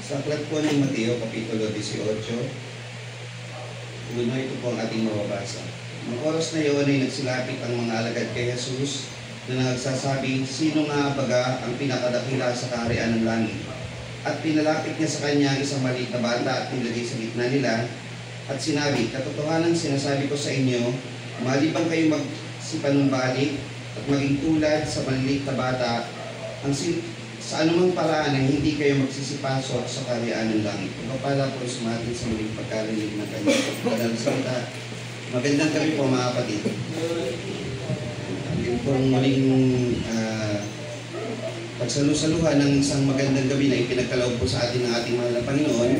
Sa aklat po ng Mateo, Kapitulo 18, una ito po ang ating mababasa. Ang oras na iyon ay nagsilapit ang mga alagad kay Jesus na nagsasabi, sino nga baga ang pinakadakila sa kaharian ng langit? At pinalapit niya sa kanya ang isang maliit na bata at nilagay sa gitna nila at sinabi, katotohanan sinasabi ko sa inyo, malibang kayo magsipanumbalik at maging tulad sa maliit na bata, sa anumang paraan ay hindi kayo magsisipasok sa kaharian ng langit. Pagpapala po sumatin sa muling pagkarinig ng kanyang banal salita. Magandang gabi po mga kapatid. Yung pong muling pagsalusaluhan ng isang magandang gabi na ipinagkaloob po sa atin ng ating mahal na Panginoon,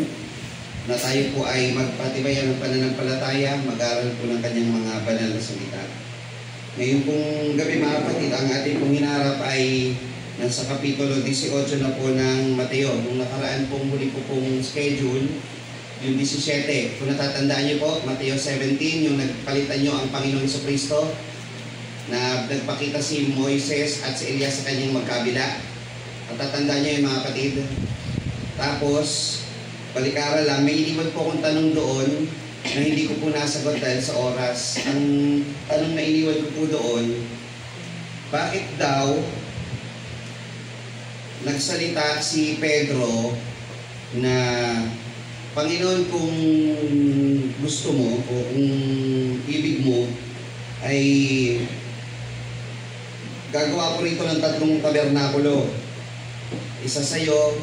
na tayo po ay magpatibayan ng pananampalataya, mag-aral po ng kanyang mga banal na salita. Ngayon pong gabi mga kapatid, ang ating pong hinaharap ay nasa Kapitulo 18 na po ng Mateo. Nung nakaraan pong huli po pong schedule, yung 17. Kung natatandaan niyo po, Mateo 17, yung nagpalitan niyo ang Panginoong Jesucristo, na nagpakita si Moises at si Elias sa kanyang magkabila. At tatandaan niyo yung mga kapatid. Tapos, balikara lang, may iniwan po akong tanong doon na hindi ko po nasagot dahil sa oras. Ang tanong na iniwan ko po doon, bakit daw nagsalita si Pedro na, Panginoon, kung gusto mo o kung ibig mo, ay gagawa ko rito ng 3 tabernakulo. Isa sa iyo,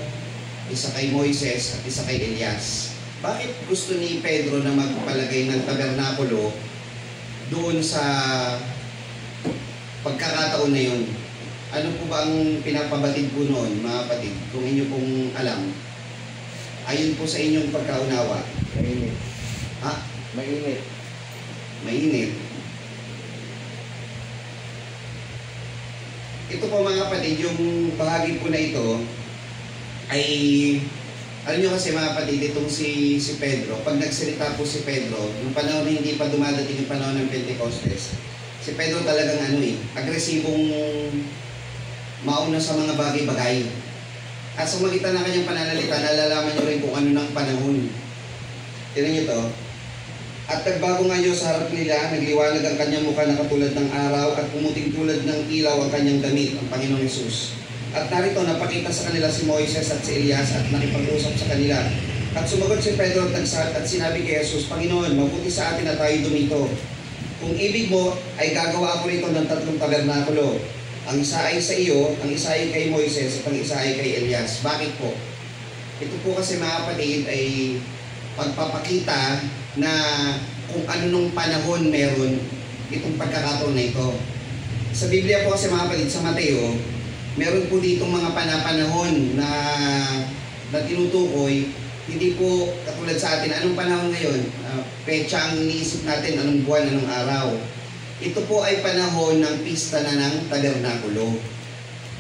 isa kay Moises, at isa kay Elias. Bakit gusto ni Pedro na magpalagay ng tabernakulo doon sa pagkakataon na yun? Ano po ba ang pinapabatid po noon, mga kapatid? Kung inyo pong alam. Ayon po sa inyong pagkaunawa. Mainit. Ha? Mainit. Mainit. Ito po mga kapatid, yung bahagi po na ito ay, alam nyo kasi mga kapatid, itong si Pedro, pag nagsalita po si Pedro, yung panahon na hindi pa dumadating yung panahon ng Pentecostes, si Pedro talagang agresibong mauna sa mga bagay-bagay. At sa magitan ng kanyang pananalita, nalalaman nyo rin kung ano ng panahon. Tinan nyo to. At nagbago nga Diyos sa harap nila, nagliwanag ang kanyang mukha na katulad ng araw at pumuting tulad ng ilaw ang kanyang damit, ang Panginoong Hesus. At narito, napakita sa kanila si Moises at si Elias at nakipag-usap sa kanila. At sumagot si Pedro at sinabi kay Jesus, Panginoon, mabuti sa atin na tayo dumito. Kung ibig mo, ay gagawa ako rito ng 3 tabernakulo. Ang isa ay sa iyo, ang isa ay kay Moises, at ang isa ay kay Elias. Bakit po? Ito po kasi mga kapatid ay pagpapakita na kung ano nung panahon meron itong pagkakataon na ito. Sa Biblia po kasi mga kapatid, sa Mateo, meron po ditong mga panapanahon na tinutukoy. Hindi po katulad sa atin, anong panahon ngayon? Petsa ang iniisip natin, anong buwan, anong araw. Ito po ay panahon ng pista na ng tabernakulo.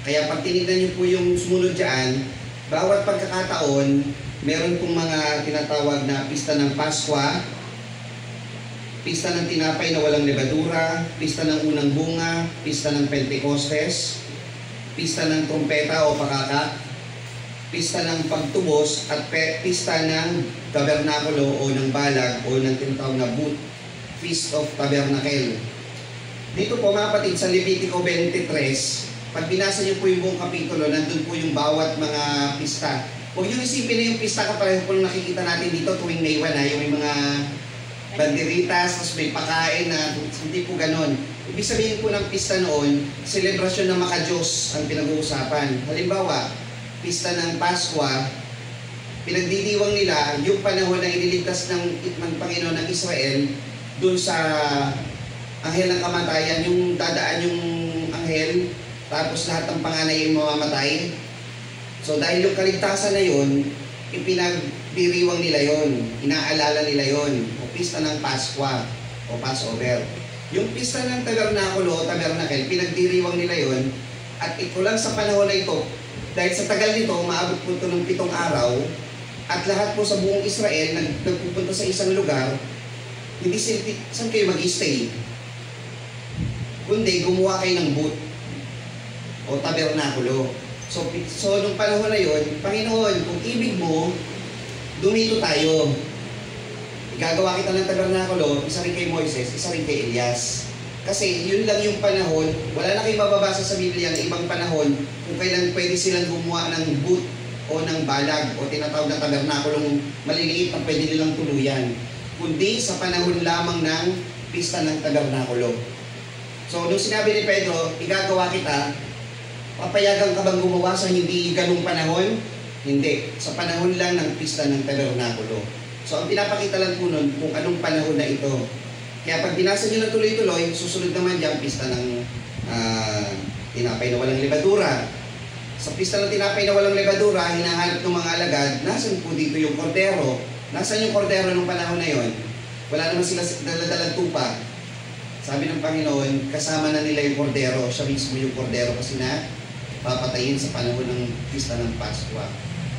Kaya pag tinignan niyo po yung sumunod dyan, bawat pagkakataon, meron pong mga tinatawag na pista ng Paskwa, pista ng tinapay na walang lebadura, pista ng unang bunga, pista ng Pentecostes, pista ng trumpeta o pakaka, pista ng pagtubos, at pista ng tabernakulo o ng balag o ng tinatawag na booth, Feast of Tabernacle. Dito po mga kapatid, sa Levitico 23, pag binasa niyo po yung buong kapitulo, nandun po yung bawat mga pista. Huwag niyo isipin na yung pista kapareho po nakikita natin dito tuwing May 1, yung may mga banderitas, tapos may pakain na, hindi po ganon. Ibig sabihin po ng pista noon, selebrasyon ng maka-Diyos ang pinag-uusapan. Halimbawa, pista ng Paskwa, pinagdidiwang nila yung panahon na iniligtas ng Panginoon ng Israel dun sa anghel ng kamatayan, yung dadaan yung anghel, tapos lahat ng panganay yung mamamatay. So dahil yung kaligtasan na yun, ipinagdiriwang nila yon, inaalala nila yon, o pista ng Paskwa o Passover. Yung pista ng tabernakulo o tabernacle, pinagdiriwang nila yon, at ito lang sa panahon na ito, dahil sa tagal nito, maabot po ito ng 7 araw, at lahat po sa buong Israel nagpupunta sa isang lugar, hindi saan kayo mag-stay? Kundi gumawa kayo ng booth o tabernakulo. So nung panahon na yun, Panginoon, kung ibig mo, dumito tayo. Igagawa kita ng tabernakulo, isa rin kay Moises, isa rin kay Elias. Kasi yun lang yung panahon, wala na kayong mababasa sa Biblia na ibang panahon kung kailan pwede silang gumawa ng booth o ng balag o tinatawag na tabernakulong maliliit na pwede nilang tuluyan. Kundi sa panahon lamang ng pista ng tabernakulo. So nung sinabi ni Pedro, igagawa kita, papayagan ka bang gumawa sa hindi ganung panahon? Hindi. Sa panahon lang ng pista ng tabernakulo. So ang pinapakita lang po nun kung anong panahon na ito. Kaya pag binasa nyo na tuloy-tuloy, susunod naman dyan pista ng tinapay na walang lebadura. Sa pista ng tinapay na walang lebadura, hinahanap ng mga alagad, nasan po dito yung kordero? Nasaan yung kordero nung panahon na yon? Wala naman sila daladalang tupa. Sabi ng Panginoon, kasama na nila yung kordero. Siya mismo yung kordero kasi na papatayin sa panahon ng pista ng Paskwa.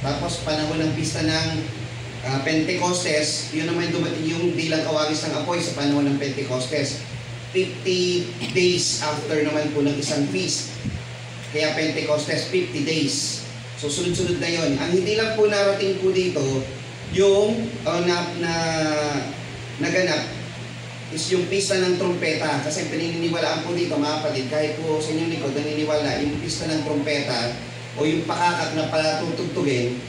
Tapos panahon ng pista ng Pentecostes, yun naman dumating yung dilang kawagis ng apoy sa panahon ng Pentecostes. 50 days after naman po ng isang feast. Kaya Pentecostes, 50 days. So sunod-sunod na yun. Ang hindi lang po narating po dito, yung naganap is yung pista ng trumpeta. Kasi pininiwalaan po dito mga kapatid, kahit po sa inyong likod naniniwala, yung pista ng trumpeta o yung pakakak na palatutugtugin,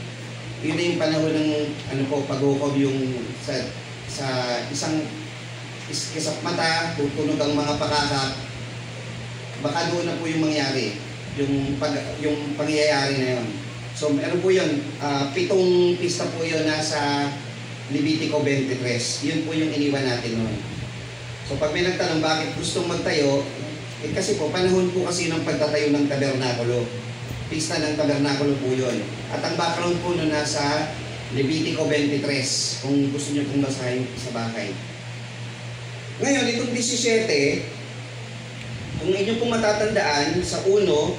yun na yung panahon ng paghukob yung sa isang kisap mata, tutunog ang mga pakakak, baka doon na po yung mangyari, yung pangyayari na yun. So ano po yun, 7 pista po yun nasa Levitico 23, yun po yung iniwan natin noon. So pag may nagtanong bakit gustong magtayo, kasi po panahon po kasi ng pagtatayo ng tabernakulo. Pista ng tabernakulo po yun. At ang background po nun nasa Levitico 23, kung gusto nyo pong basahin sa bahay. Ngayon, itong 17, kung inyo pong matatandaan, sa uno,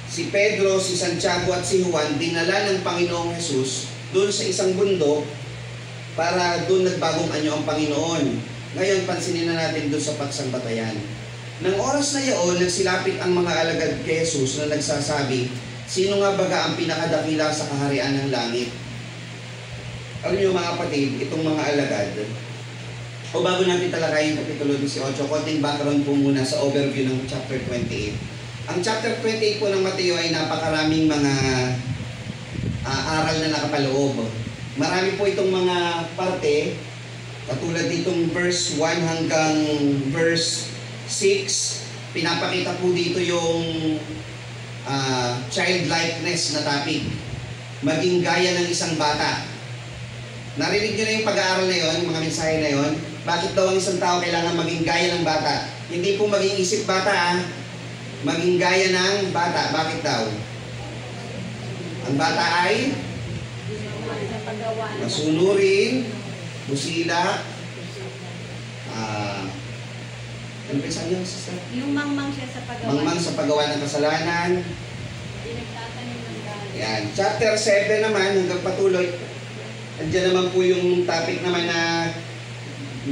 si Pedro, si Santiago at si Juan, dinala ng Panginoong Jesus doon sa isang bundok para doon nagbagong anyo ang Panginoon. Ngayon, pansinin na natin doon sa pagsambatayan. Nang oras na iyon, nagsilapit ang mga alagad kay Jesus na nagsasabi, sino nga baga ang pinakadakila sa kaharian ng langit? Alam niyo mga kapatid, itong mga alagad, o bago natin talakayin Kapitulo 18, konting background po muna sa overview ng chapter 28. Ang chapter 28 po ng Mateo ay napakaraming mga aral na nakapaloob. Marami po itong mga parte, katulad ditong verse 1 hanggang verse 6, pinapakita po dito yung childlikeness na topic. Maging gaya ng isang bata. Narinig nyo na yung pag-aaral na yun, mga mensahe na yun. Bakit daw ang isang tao kailangan maging gaya ng bata? Hindi po maging isip bata, maging gaya ng bata. Bakit daw? Ang bata ay masunurin, busila, ano pa isang yun, sister? Yung mangmang siya sa paggawa. Mangmang sa paggawa ng kasalanan. Pinagtatanim ng galit. Yan. Chapter 7 naman, hanggang patuloy. Andiyan naman po yung topic naman na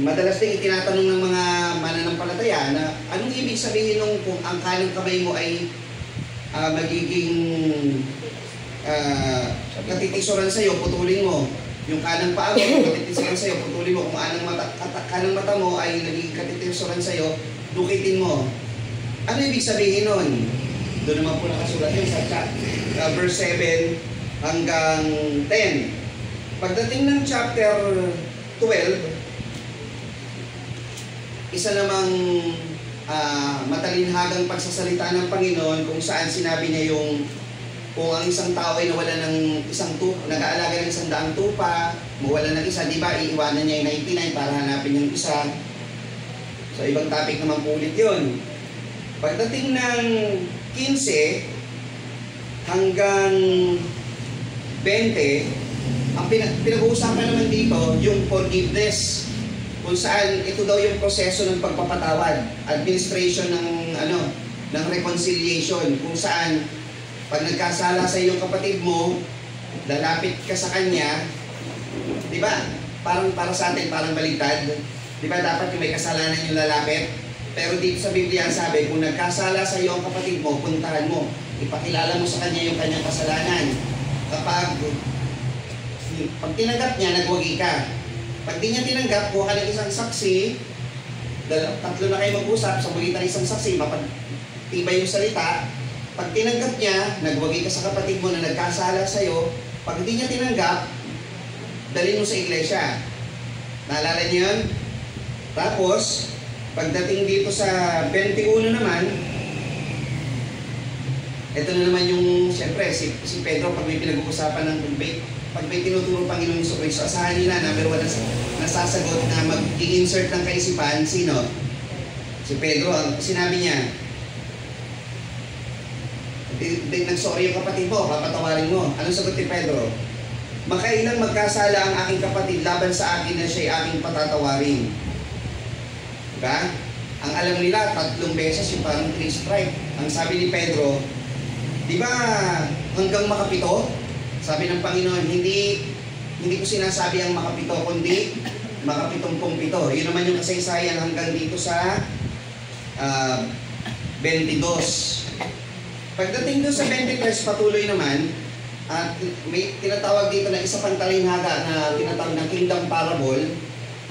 madalas din itinatanong ng mga mananampalataya na anong ibig sabihin nung kung ang kanang kamay mo ay magiging katitisuran sa'yo, putulin mo. Yung kanang paa mo, katitisuran sa'yo, putulin mo. Kung kanang mata mo ay nagiging katitisuran sa'yo, dukitin mo. Ano ibig sabihin nun? Doon naman po nakasulat yun sa verse 7 hanggang 10. Pagdating ng chapter 12, isa namang matalinhagang pagsasalita ng Panginoon kung saan sinabi niya yung kung ang isang tao ay nawala ng isang tupa, nag-aalaga ng 100 tupa, mawala ng isa, di ba, iiwanan niya yung 99 para hanapin yung isa. So, ibang topic naman po ulit yun. Pagdating ng 15 hanggang 20, ang pinag-uusapan naman dito, yung forgiveness. Kung saan ito daw yung proseso ng pagpapatawad, administration ng ng reconciliation, kung saan pag nagkasala sa iyong kapatid mo, lalapit ka sa kanya, di ba? Parang para sa atin, parang baligtad. Di ba dapat yung may kasalanan yung lalapit? Pero dito sa Biblia sabi, kung nagkasala sa iyo ang kapatid mo, puntahan mo. ipakilala mo sa kanya yung kanyang kasalanan. Pag tinanggap niya, nagwagi ka. Pag di niya tinanggap, kuha ka ng isang saksi, tatlo na kayo mag-usap sa magitan ng isang saksi, mapagtibay yung salita. Pag tinanggap niya, nagwagi ka sa kapatid mo na nagkasala sa'yo. Pag di niya tinanggap, dalhin mo sa iglesia. Naalala niyo yun? Tapos, pagdating dito sa 21 naman, ito na naman yung, siyempre, si Pedro, pag may pinag-uusapan ng pag may tinuturo Panginoon Hesus Kristo, asahan nyo na, number 1 nasasagot na mag-i-insert ng kaisipan, sino? Si Pedro, ang sinabi niya, nag-sorry yung kapatid mo, papatawarin mo. Anong sagot ni Pedro? Makailang magkasala ang aking kapatid laban sa akin na siya'y aking patatawarin. Diba? Ang alam nila, 3 beses yung parang 3 strike. Ang sabi ni Pedro, di ba hanggang makapito? Sabi ng Panginoon, hindi ko sinasabi ang makapito, kundi makapitumpong-pito. Yun naman yung kasaysayan hanggang dito sa 22. Pagdating doon sa 23, patuloy naman, at may tinatawag dito na isa pang talinhaga na tinatawag ng Kingdom Parable,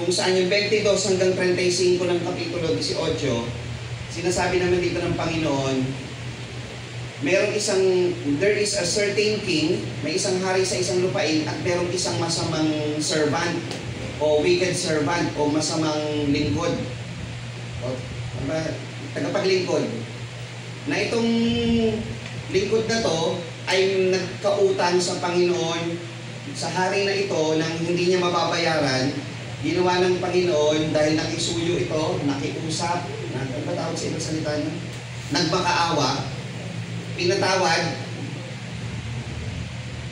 kung saan yung 22 hanggang 35 ng Kapitulo 18, sinasabi naman dito ng Panginoon, there is a certain king, may isang hari sa isang lupain at merong isang masamang servant o wicked servant o masamang lingkod o tagapaglingkod na itong lingkod na to ay nagkautang sa Panginoon sa hari na ito nang hindi niya mababayaran. Ginawa ng Panginoon dahil nakisuyo ito, nakiusap, ano ba tawag sa ibang salita niya? Nagmakaawa, pinatawad,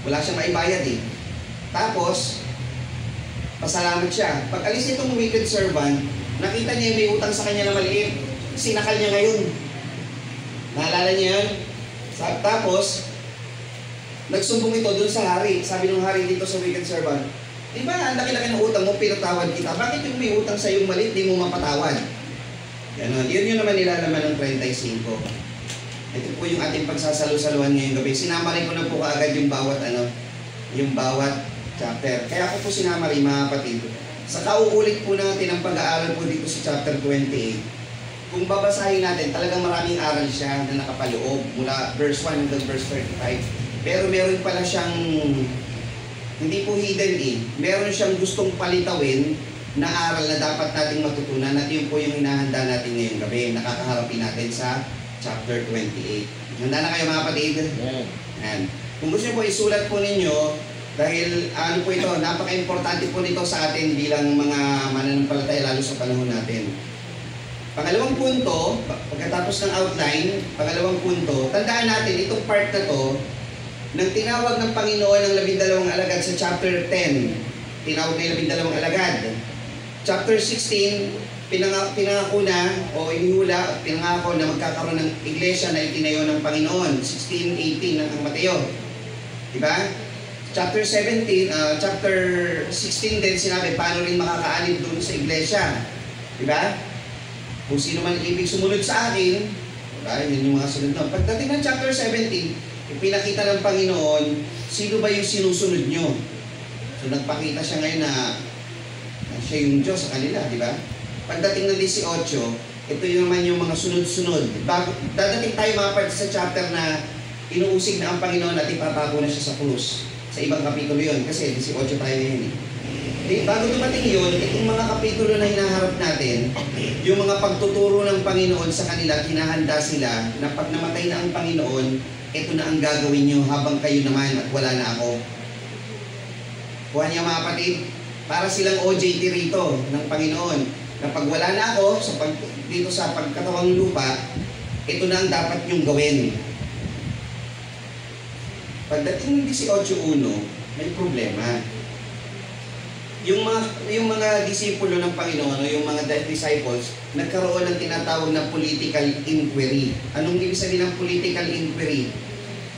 wala siyang maibayad eh. Tapos, pasalamat siya. Pag alis itong wicked servant, nakita niya may utang sa kanya na maliit, sinakal niya ngayon. Naalala niya yun? Tapos, nagsumbong ito dun sa hari. Sabi ng hari dito sa wicked servant, di ba, ang laki-laki ng utang mo, pinatawad kita. Bakit yung may utang sa iyong maliit, di mo mapatawad? Ganon. Yun naman nilalaman ng 35. Ito po yung ating pagsasalu-saluhan ngayong gabi. Sinama rin ko na po kaagad yung bawat chapter. Kaya ako po sinama rin, mga kapatid. Sa kauulit po natin ang pag-aaral po dito sa chapter 28. Kung babasahin natin, talagang maraming aral siya na nakapaloob mula verse 1 hanggang verse 35. Pero meron pala siyang, hindi po hidden eh, meron siyang gustong palitawin na aral na dapat nating matutunan at yun po yung hinahanda natin ngayong gabi. Nakakaharapin natin sa chapter 28. Handa na kayo, mga kapatid? Yeah. Kung gusto niyo po, isulat po ninyo dahil ano po ito, napaka-importante po nito sa atin bilang mga mananampalataya lalo sa panahon natin. Pangalawang punto, pagkatapos ng outline, pangalawang punto, tandaan natin itong part na to nang tinawag ng Panginoon ng 12 alagad sa chapter 10. Tinawag na yung 12 alagad. Chapter 16, pinangako na o inihula at pinangako na magkakaroon ng iglesia na itinayo ng Panginoon. 16:18 ng Mateo. Diba? Chapter 16 din sinabi paano rin makakaanib doon sa iglesia. Diba? Kung sino man ibig sumunod sa akin, diba? Yun yung mga sunod doon. Pagdating ng chapter 17, ipinakita ng Panginoon sino ba yung sinusunod nyo. So nagpakita siya ngayon na siya yung Diyos sa kanila, di ba? Pagdating ng 18, ito yung naman yung mga sunod-sunod. Dadating tayo mga part sa chapter na inuusig na ang Panginoon at ipapako na siya sa krus. Sa ibang kapitulo yun, kasi 18 tayo ngayon eh. Bago dumating yun, itong mga kapitulo na hinaharap natin, yung mga pagtuturo ng Panginoon sa kanila, kinahanda sila na pag namatay na ang Panginoon, ito na ang gagawin nyo habang kayo naman at wala na ako. Kuha niya mga kapatid, para silang OJT rito ng Panginoon. Na pag wala na ako dito sa pagkatawang lupa, ito na ang dapat nyong gawin. Pagdating ng 18.1, may problema. Yung mga disipulo ng Panginoon o yung mga disciples, nagkaroon ng tinatawag na political inquiry. Anong ibig sabihin ng political inquiry?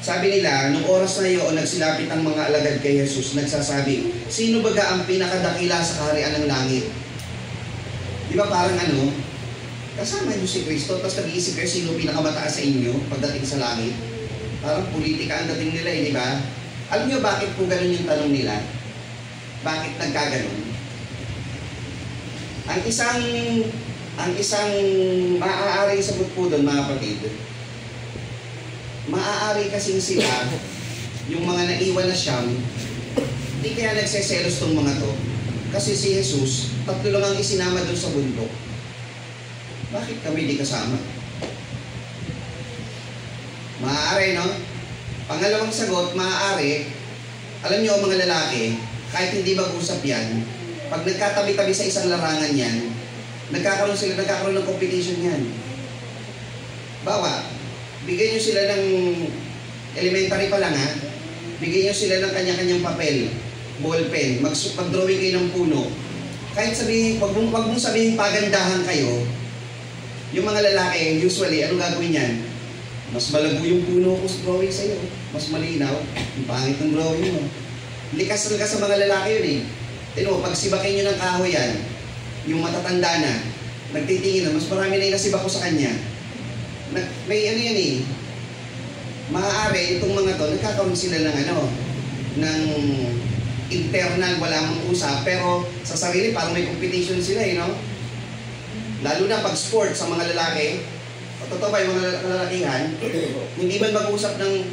Sabi nila, nung oras na yun, nagsilapit ang mga alagad kay Jesus, nagsasabi, sino baga ang pinakadakila sa kaharian ng langit? Di ba parang kasama niyo si Kristo, tapos nag-iisip kayo sino pinakamataas sa inyo pagdating sa langit? Parang politika ang dating nila di ba? Alam niyo bakit po ganun yung tanong nila? Bakit nagkaganon? Ang isang maaaring sagot po doon, mga kapatid, maaari kasing sila, yung mga naiwan na Siyam, hindi kaya nagseselos tong mga to. Kasi si Jesus, 3 lang ang isinama doon sa bundok. Bakit kami di kasama? Maaari, no? Pangalawang sagot, maaari, alam niyo mga lalaki, kahit hindi mag-usap yan, pag nagkatabi-tabi sa isang larangan yan, nagkakaroon ng competition yan. Bawa, bigyan niyo sila ng elementary pa lang, ha? Bigyan niyo sila ng kanya-kanyang papel, ballpen, mag-drawing kayo ng puno. Kahit sabihin, wag mong sabihin pagandahan kayo, yung mga lalaki, usually, anong gagawin yan? Mas malago yung puno ko sa drawing sa'yo. Mas malinaw. Yung pangit ng drawing mo. Likas sa mga lalaki yun eh. Tino, pag sibakin nyo ng kahoy yan, yung matatanda na, nagtitingin na, mas marami na yung nasibak ko sa kanya. May ano yan eh. Maaari, itong mga to, nagkakaroon sila ng ng internal, wala mong usap, pero sa sarili, parang may competition sila eh, no? Lalo na pag sport sa mga lalaki, totoo ba yung mga lalakihan, hindi man mag-usap ng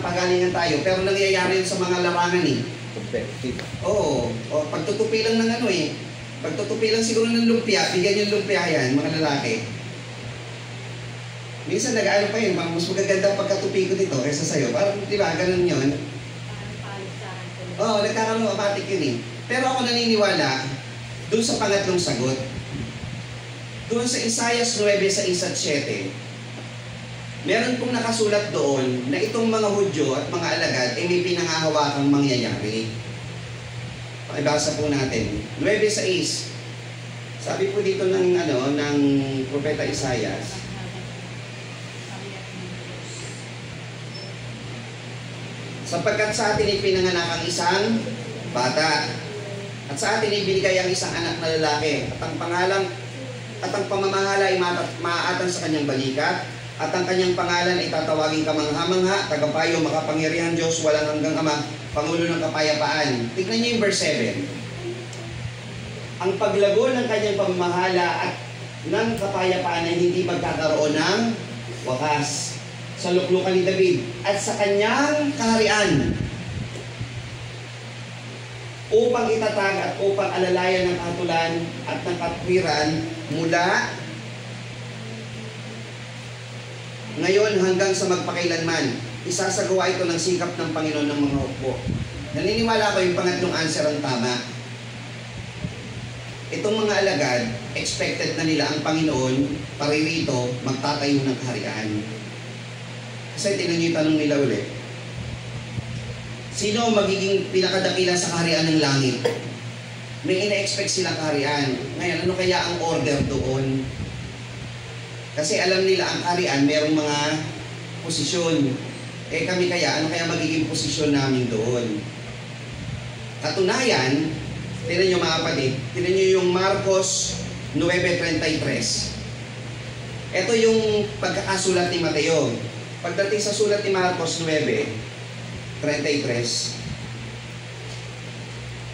pagalingan tayo, pero nangyayari yun sa mga larangan eh. Competitive. Oo, pagtutupi lang ng pagtutupi lang siguro ng lumpia, bigyan yung lumpia yan, mga lalaki. Minsan nag-ano pa yun, mas magaganda pagkatupi ko dito kaysa sa'yo. Parang, di ba, ganun yun. Oo, nagkakaroon automatic yun eh. Pero ako naniniwala, dun sa pangatlong sagot, doon sa Isaias 9, sa 1-7, meron pong nakasulat doon na itong mga Hudyo at mga alagad ay may pinangahawakang mangyayari. Pakibasa po natin. 9:6. Sabi po dito ng propeta Isaias, sapagkat sa atin ipinanganak ang isang bata, at sa atin ibinigay ang isang anak na lalaki, at ang pamamahala ay maaatan sa kanyang balikat, at ang kanyang pangalan ay tatawaging kamangha-mangha, tagapayo, makapangyarihan Diyos, walang hanggang Ama, Pangulo ng kapayapaan. Tignan niyo yung verse 7. Ang paglago ng kanyang pamamahala at ng kapayapaan ay hindi magkakaroon ng wakas. Sa luklukan ni David at sa kanyang kaharian, upang itatag at upang alalayan ng kahatulan at ng katwiran mula ngayon hanggang sa magpakailanman. Isasagawa ito ng sikap ng Panginoon ng mga hukbo. Naniniwala ko yung pangatlong answer ang tama. Itong mga alagad, expected na nila ang Panginoon paririto magtatayo ng kaharian. Kasi tingnan niyo yung tanong nila ulit. Sino ang magiging pinakadakila sa kaharian ng langit? May ina-expect silang kaharian. Ngayon, ano kaya ang order doon? Kasi alam nila ang kaharian, mayroong mga posisyon. Eh kami kaya, ano kaya magiging posisyon namin doon? Katunayan, tingnan niyo mga kapatid, tingnan niyo yung Marcos 9:33. Ito yung pagkakasulat ni Mateo. Pagdating sa sulat ni Marcos 9:33,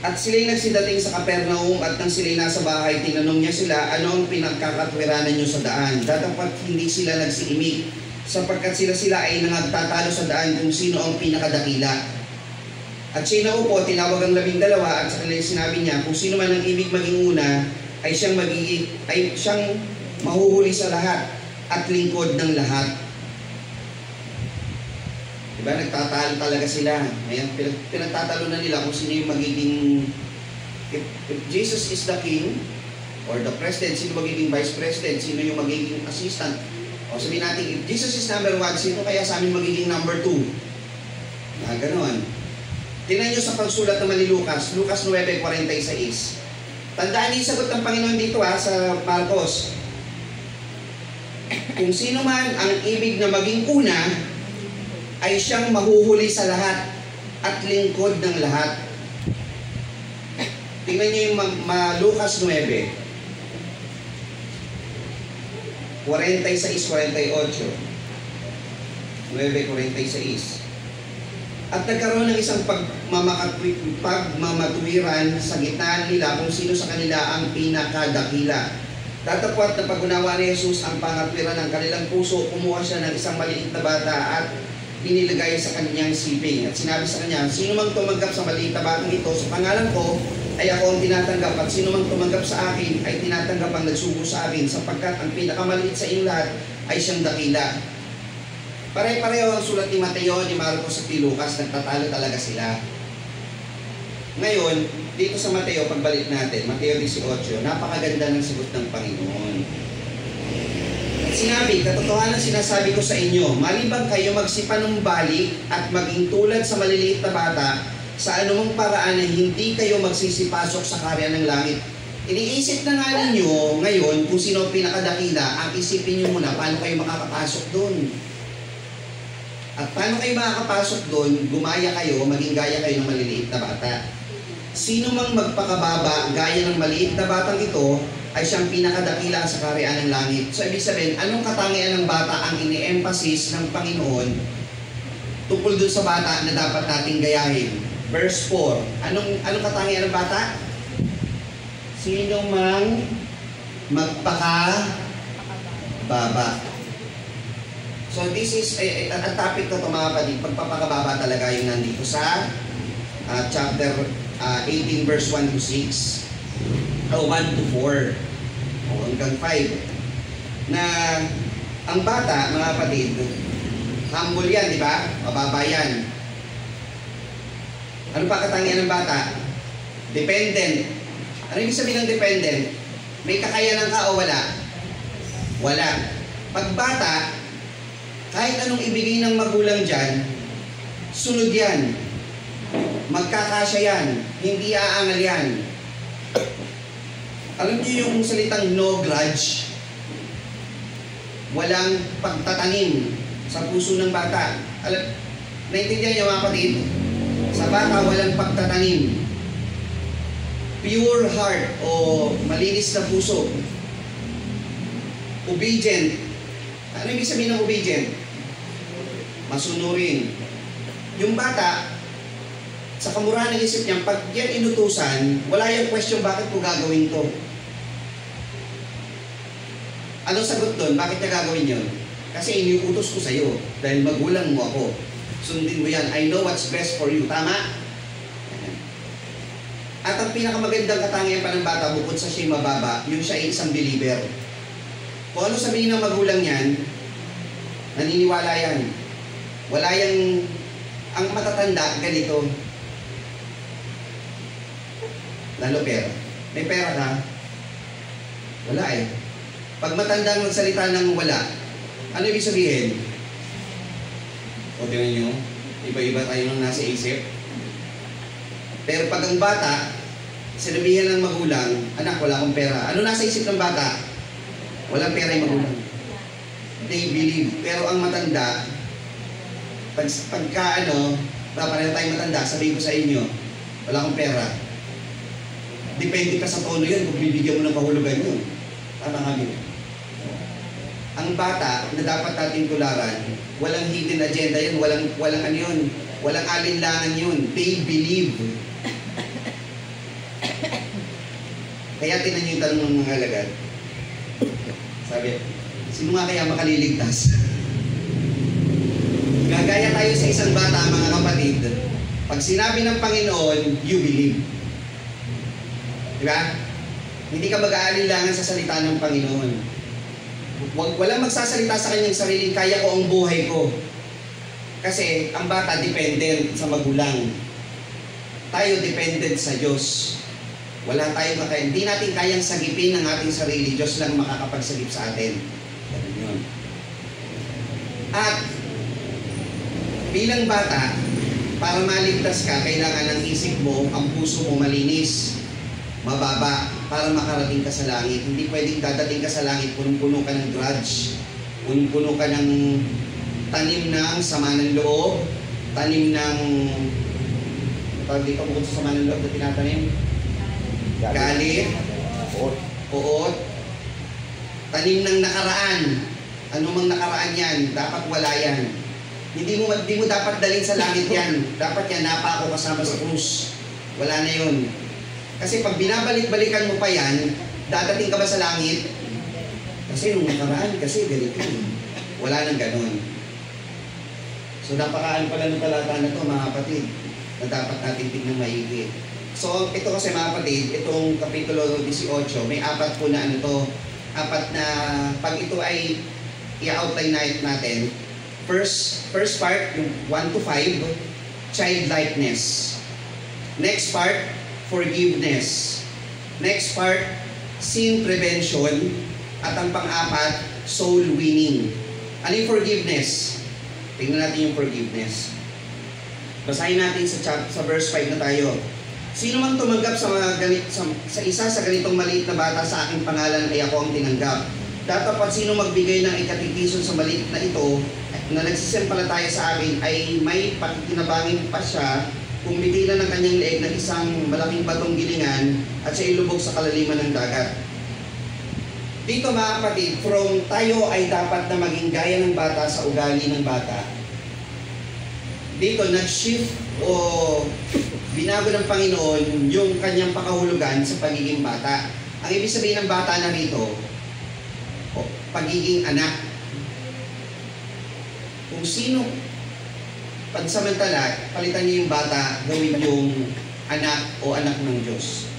at sila'y nagsidating sa Capernaum at nang sila'y nasa bahay, tinanong niya sila, ano ang pinagkakatwiranan niyo sa daan? Dadapat hindi sila nagsiimik, sapagkat sila ay nangagtatalo sa daan kung sino ang pinakadakila. At siya naupo, tinawag ang 12 at sa kanila sinabi niya, kung sino man ang ibig maging una, ay siyang mahuhuli sa lahat at lingkod ng lahat. Diba? Nagtatalo talaga sila. Ayan, pinagtatalo na nila kung sino yung magiging, if Jesus is the king or the president, sino magiging vice president, sino yung magiging assistant. O sabihin natin, if Jesus is number 1, sino kaya sa amin magiging number 2? Ganon. Tingnan nyo sa pagsulat naman ni Lucas 9:46. Tandaan niyo yung sagot ng Panginoon dito sa Marcos. Kung sino man ang ibig na maging una, ay siyang mahuhuli sa lahat at lingkod ng lahat. Tingnan niyo yung Lucas 9:46-48. 9:46. At nagkaroon ng isang pagmamatuwiran sa gitna nila kung sino sa kanila ang pinakadakila. Tatapwat na pag-unawa ni Jesus ang pangatwiran ng kanilang puso, kumuha siya ng isang maliit na bata at pinilagay sa kanyang siping. At sinabi sa kanya, sino mang tumanggap sa maliit na batang ito sa pangalan ko, ay ako ang tinatanggap. At sino mang tumanggap sa akin, ay tinatanggap ang nagsugo sa akin, sapagkat ang pinakamaliit sa inyong lahat ay siyang dakila. Pare-pareho ang sulat ni Mateo, ni Marcos at ni Lucas, nagtatalo talaga sila. Ngayon, dito sa Mateo, pagbalik natin, Mateo 18, napakaganda ng sagot ng Panginoon. At sinabi, katotohanan sinasabi ko sa inyo, maliban kayo magsipanumbalik at maging tulad sa maliliit na bata, sa anumang paraan na hindi kayo magsisipasok sa karya ng langit. Iniisip na nga ninyo ngayon kung sino ang pinakadakila, ang isipin nyo muna paano kayo makakapasok doon. At paano kayo makakapasok doon, gumaya kayo, maging gaya kayo ng maliliit na bata. Sino mang magpakababa gaya ng maliit na batang ito, ay siyang pinakadakila sa karyaan ng langit. So ibig sabihin, anong katangian ng bata ang ini-emphasis ng Panginoon tungkol doon sa bata na dapat nating gayahin? Verse 4, anong katangian ng bata? Sino mang magpakababa. So this is ang topic na ito mga kapatid, pagpapakababa talaga yung nandito sa chapter 18 verse 1 to 6 o 1 to 4 o hanggang 5 na ang bata mga kapatid, humble yan, di ba? Mababa yan. Ano pa katangian ng bata? Dependent. Ano ibig sabihin ng dependent? May kakayanan ka o wala? Wala. Pag bata, kahit anong ibigay ng magulang dyan, sunod yan. Magkakasya yan. Hindi aangal yan. Alam niyo yung salitang no grudge? Walang pagtatanim sa puso ng bata. Naintindihan niyo mga kapatid? Sa bata, walang pagtatanim. Pure heart o malinis na puso. Obedient. Ano ibig sabihin ng obedient? Masunurin. Yung bata, sa kamurahan ng isip niya, pag yan inutusan, wala yung question, bakit ko gagawin to? Anong sagot doon? Bakit niya gagawin yun? Kasi iniutos ko sa'yo, dahil magulang mo ako. Sundin mo yan. I know what's best for you. Tama? At ang pinakamagandang katangian pa ng bata, bukod sa siya mababa, yung siya ay isang believer. Kung ano sabihin ng magulang yan, naniniwala yan. Wala yang, ang matatanda, ganito. Lalo pera. May pera ka? Wala eh. Pag matandang magsalita ng wala, ano ibig sabihin? O tingnan nyo, iba-iba tayo nang nasa isip. Pero pag ang bata, sinabihan ng magulang, anak, wala akong pera. Ano nasa isip ng bata? Walang pera yung magulang. They believe. Pero ang matanda, pagka pareho tayong matanda, sabihin ko sa inyo, wala akong pera. Depende ka sa tono yun kung bibigyan mo ng kahulugan yun. Tama nga yun. Ang bata na dapat natin tularan, walang hidden agenda yun, walang ano yun, walang alinlangan yun. They believe. Kaya tinan niyo yung tanong ng mga alagad. Sabi, sino nga kaya makaliligtas? Gagaya tayo sa isang bata, mga kapatid. Pag sinabi ng Panginoon, you believe. Diba? Hindi ka mag-aalinlangan sa salita ng Panginoon. Walang magsasalita sa kanyang sariling, kaya ko ang buhay ko. Kasi ang bata dependent sa magulang. Tayo dependent sa Diyos. Wala tayong hindi natin kayang sagipin ng ating sarili. Diyos lang makakapagsagip sa atin. Ganun yun. At bilang bata, para maligtas ka, kailangan ng isip mo, ang puso mo malinis, mababa, para makarating ka sa langit. Hindi pwedeng dadating ka sa langit, punong-puno ka ng grudge, punong-puno ka ng tanim ng sama ng loob, tanim ng tawag dito bukod sa sama ng loob na tinatanim, galit, puot, tanim ng nakaraan. Anumang nakaraan yan, dapat wala yan. Hindi mo dapat dalhin sa langit yan. Dapat yan, napako kasama sa krus. Wala na yun. Kasi pag binabalik-balikan mo pa yan, dadating ka ba sa langit? Kasi nung nakaraan, kasi ganito. Wala nang ganon. So napakaan pala ng talata na to mga kapatid, na dapat natin tignan maigi. So ito kasi mga kapatid, itong Kapitulo 18, may apat po na ano to, apat na, pag ito ay i-outline natin, first part, yung 1 to 5, childlikeness. Next part, forgiveness. Next part, sin prevention. At ang pang-apat, soul winning. Ano yung forgiveness? Tingnan natin yung forgiveness. Basahin natin sa verse 5 na tayo. Sino mang tumanggap sa isa sa ganitong maliit na bata sa aking pangalan ay ako ang tinanggap. Datapat sino magbigay ng ikatitison sa maliit na ito na nagsisimpalataya sa akin ay may pakikinabangin pa siya kung bigilan ng kanyang leeg ng isang malaking batong gilingan at siya ilubog sa kalaliman ng dagat. Dito mga kapatid, from tayo ay dapat na maging gaya ng bata sa ugali ng bata. Dito nag-shift o binago ng Panginoon yung kanyang pakahulugan sa pagiging bata. Ang ibig sabihin ng bata na rito, pagiging anak. Kung sino pansamantala, palitan niyo yung bata, gawin yung anak o anak ng Diyos.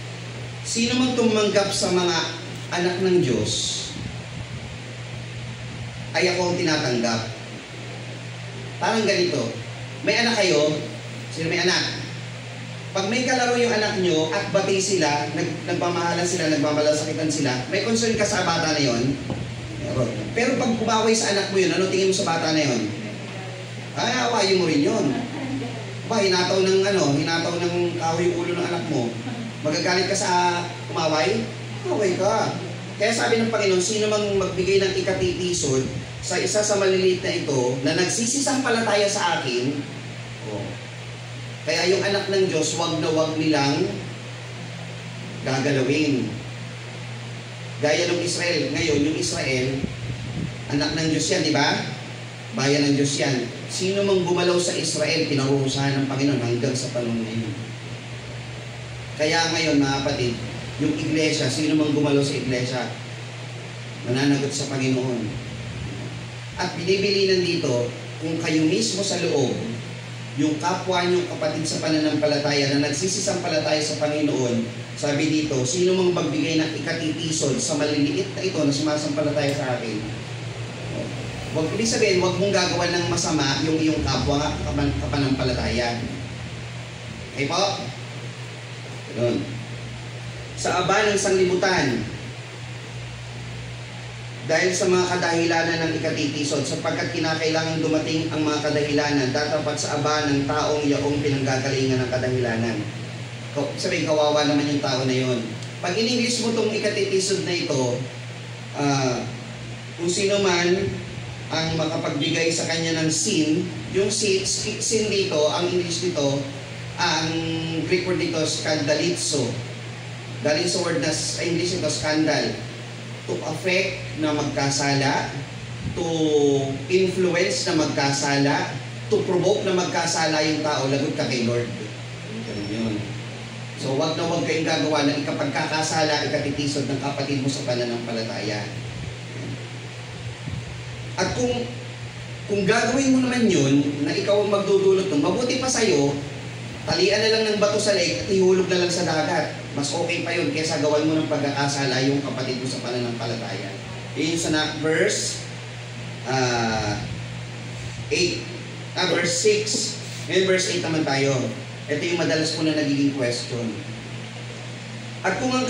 Sino mang tumanggap sa mga anak ng Diyos, ay ako ang tinatanggap. Parang ganito, may anak kayo, sino may anak? Pag may kalaro yung anak nyo at bati sila, nagmamahalan sila, nagmamalasakitan sila, may concern ka sa bata na yon? Meron. Pero pag kumaway sa anak mo yun, ano tingin mo sa bata na yon? Ay, awayin mo rin yun. Ba, hinataw ng kahoy yung ulo ng anak mo. Magagalit ka sa kumaway? Kumaway ka. Kaya sabi ng Panginoon, sino mang magbigay ng ikatitisod sa isa sa maliliit na ito na nagsisisampalataya sa akin, kaya yung anak ng Diyos, wag na wag nilang gagalawin. Gaya ng Israel. Ngayon, yung Israel, anak ng Diyos yan, di ba? Bayan ng Diyos yan. Sino mang gumalaw sa Israel, pinarurusahan ng Panginoon hanggang sa panahon ngayon. Kaya ngayon, mga kapatid, yung iglesia, sino mang gumalaw sa iglesia, mananagot sa Panginoon. At binibilinan dito, kung kayo mismo sa loob, yung kapwa niyong kapatid sa pananampalataya na nagsisisampalataya sa Panginoon, sabi dito, sino mang magbigay ng ikatitisod sa maliliit na ito na sumasampalataya sa akin, wag ibig sabihin, wag mong gagawa ng masama yung iyong kapwa kapanampalataya. Okay po? Ganun. Sa aba ng sanglibutan, dahil sa mga kadahilanan ng ikatitisod, sapagkat kinakailangan dumating ang mga kadahilanan, datapat sa aba ng taong yaong pinanggagalingan ng kadahilanan. Sabi, kawawa naman yung tao na yon. Pag in-English mo itong ikatitisod na ito, kung sino man ang makapagbigay sa kanya ng sin, yung sin dito, ang English dito, ang Greek word dito, skandalizo. Galing sa word na English ito, scandal. To affect na magkasala, to influence na magkasala, to provoke na magkasala yung tao, lagot ka kay Lord. Ganun yun. So wag na wag kayong gagawa ng ikapagkakasala, ikatitisod ng kapatid mo sa pananampalataya. At kung gagawin mo naman yun, na ikaw ang magdudulot nun, mabuti pa sa'yo, talian na lang ng bato sa lake at ihulog na lang sa dagat. Mas okay pa yun kaysa gawan mo ng pagkakasala yung kapatid mo sa pananampalataya. Yun sa verse 8. Verse 6. Ngayon verse 8 naman tayo. Ito yung madalas po na nagiging question. At kung ang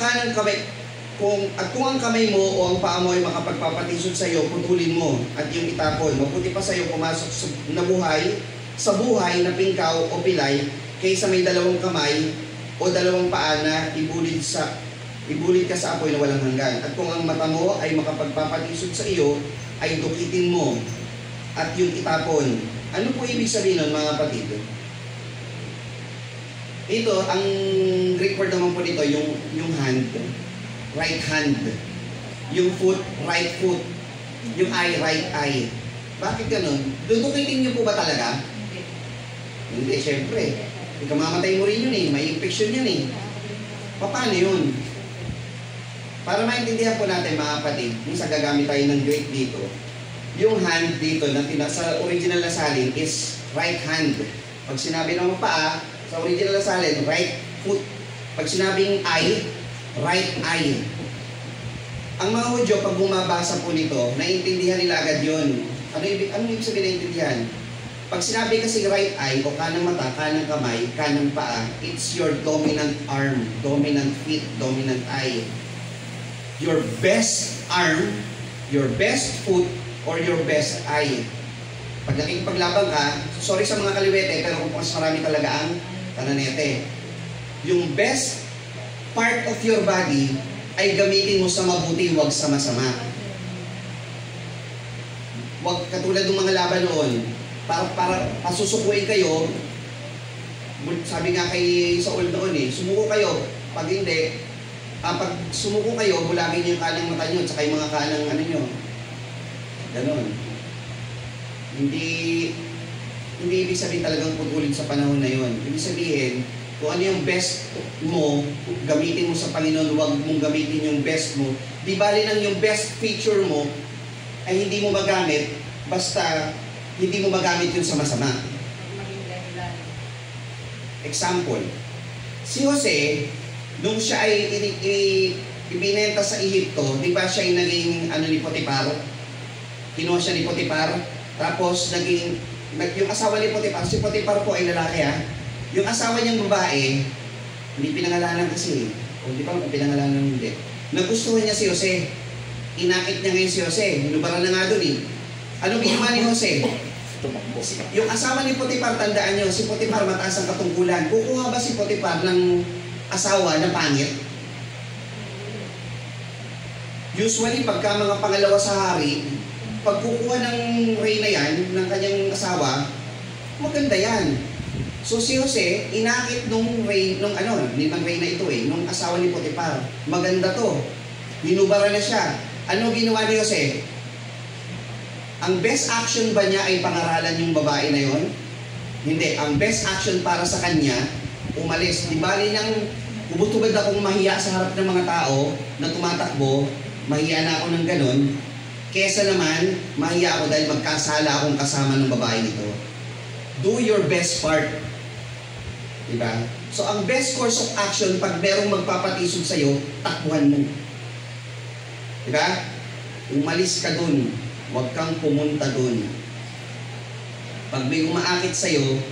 kamay mo o ang paa mo ay makapagpapatisod sa iyo, putulin mo at yung itapon. Mabuti pa sa iyo pumasok sa buhay na pingkaw o pilay kaysa may dalawang kamay o dalawang paa na ibulit ka sa apoy na walang hanggan. At kung ang mata mo ay makapagpapatisod sa iyo, ay dukitin mo at yung itapon. Ano po ibig sabihin nun, mga kapatid? Ito, ang Greek word naman po dito, yung hand, right hand. Yung foot, right foot. Yung eye, right eye. Bakit ganun? Dudukitin niyo po ba talaga? Hindi, syempre. Ikamamatay mo rin yun eh. May infection yun eh. Paano yun? Para maintindihan po natin mga kapatid, kung sa gagamit tayo ng Greek dito, yung hand dito na sa original na salin is right hand. Pag sinabi ng paa, sa original na salin, right foot. Pag sinabing eye, right eye. Ang mga Hudyo, pag bumabasa po nito, naiintindihan nila agad yun. Ano ibig sabihin naiintindihan? Pag sinabi kasi right eye o kanang mata, kanang kamay, kanang paa, it's your dominant arm, dominant feet, dominant eye. Your best arm, your best foot, or your best eye. Pag nakikipaglaban ka, sorry sa mga kaliwete, pero kung mas marami talaga ang kananete. Yung best part of your body ay gamitin mo sa mabuti, huwag sa masama. Huwag katulad ng mga laban noon, para pasusukuin kayo, sabi nga kay Saul noon eh, sumuko kayo. Pag hindi, pag sumuko kayo, bulagin niyo yung kanang mata nyo, tsaka yung mga kanang ano nyo. Ganon. Hindi ibig sabihin talagang putulin sa panahon na yon. Ibig sabihin, kung ano yung best mo, gamitin mo sa Panginoon, huwag mong gamitin yung best mo. Di bali nang yung best feature mo ay hindi mo magamit, basta hindi mo magamit yun sa masama. Example, si Jose, nung siya ay ibinenta sa Ehipto, di ba siya ay naging ni Potiphar? Kinuha siya ni Potiphar, tapos yung asawa ni Potiphar, si Potiphar po ay lalaki ha. Yung asawa niyang babae, hindi pinangalanan kasi, o di ba pinangalanan hindi. Nagustuhan niya si Jose. Inakit niya ngayon si Jose. Hinubaran na nga doon eh. Ano ginawa ni Jose? Yung asawa ni Potiphar, tandaan niyo, si Potiphar mataas ang katungkulan. Kukuha ba si Potiphar ng asawa na pangit? Usually, pagka mga pangalawa sa hari, pag kukuha ng reyna yan, ng kanyang asawa, maganda yan. So si Jose, inakit nung reyna ito eh, nung asawa ni Potiphar. Maganda to. Hinubara na siya. Ano ginawa ni Jose? Ang best action ba niya ay pangaralan yung babae na yon? Hindi. Ang best action para sa kanya, umalis. Di bali nang ubutubad akong mahiya sa harap ng mga tao na tumatakbo, mahiya na ako ng ganon, kesa naman, mahiya ako dahil magkasala akong kasama ng babae nito. Do your best part. Diba? So, ang best course of action, pag merong magpapatisod sa'yo, takbuhan mo. Diba? Umalis ka dun. Huwag kang pumunta dun. Pag may umaakit sa'yo,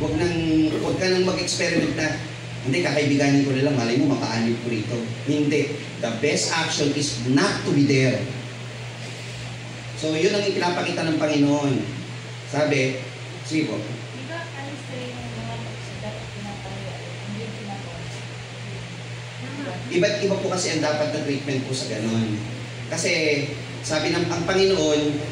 huwag ka nang mag-experiment na, hindi, kakaibiganin ko na lang, malay mo, makaanib ko rito. Hindi. The best action is not to be there. So, yun ang ipinapakita ng Panginoon. Sabi, sige po. Iba't iba po kasi ang dapat na treatment po sa ganon. Kasi, sabi ng ang Panginoon,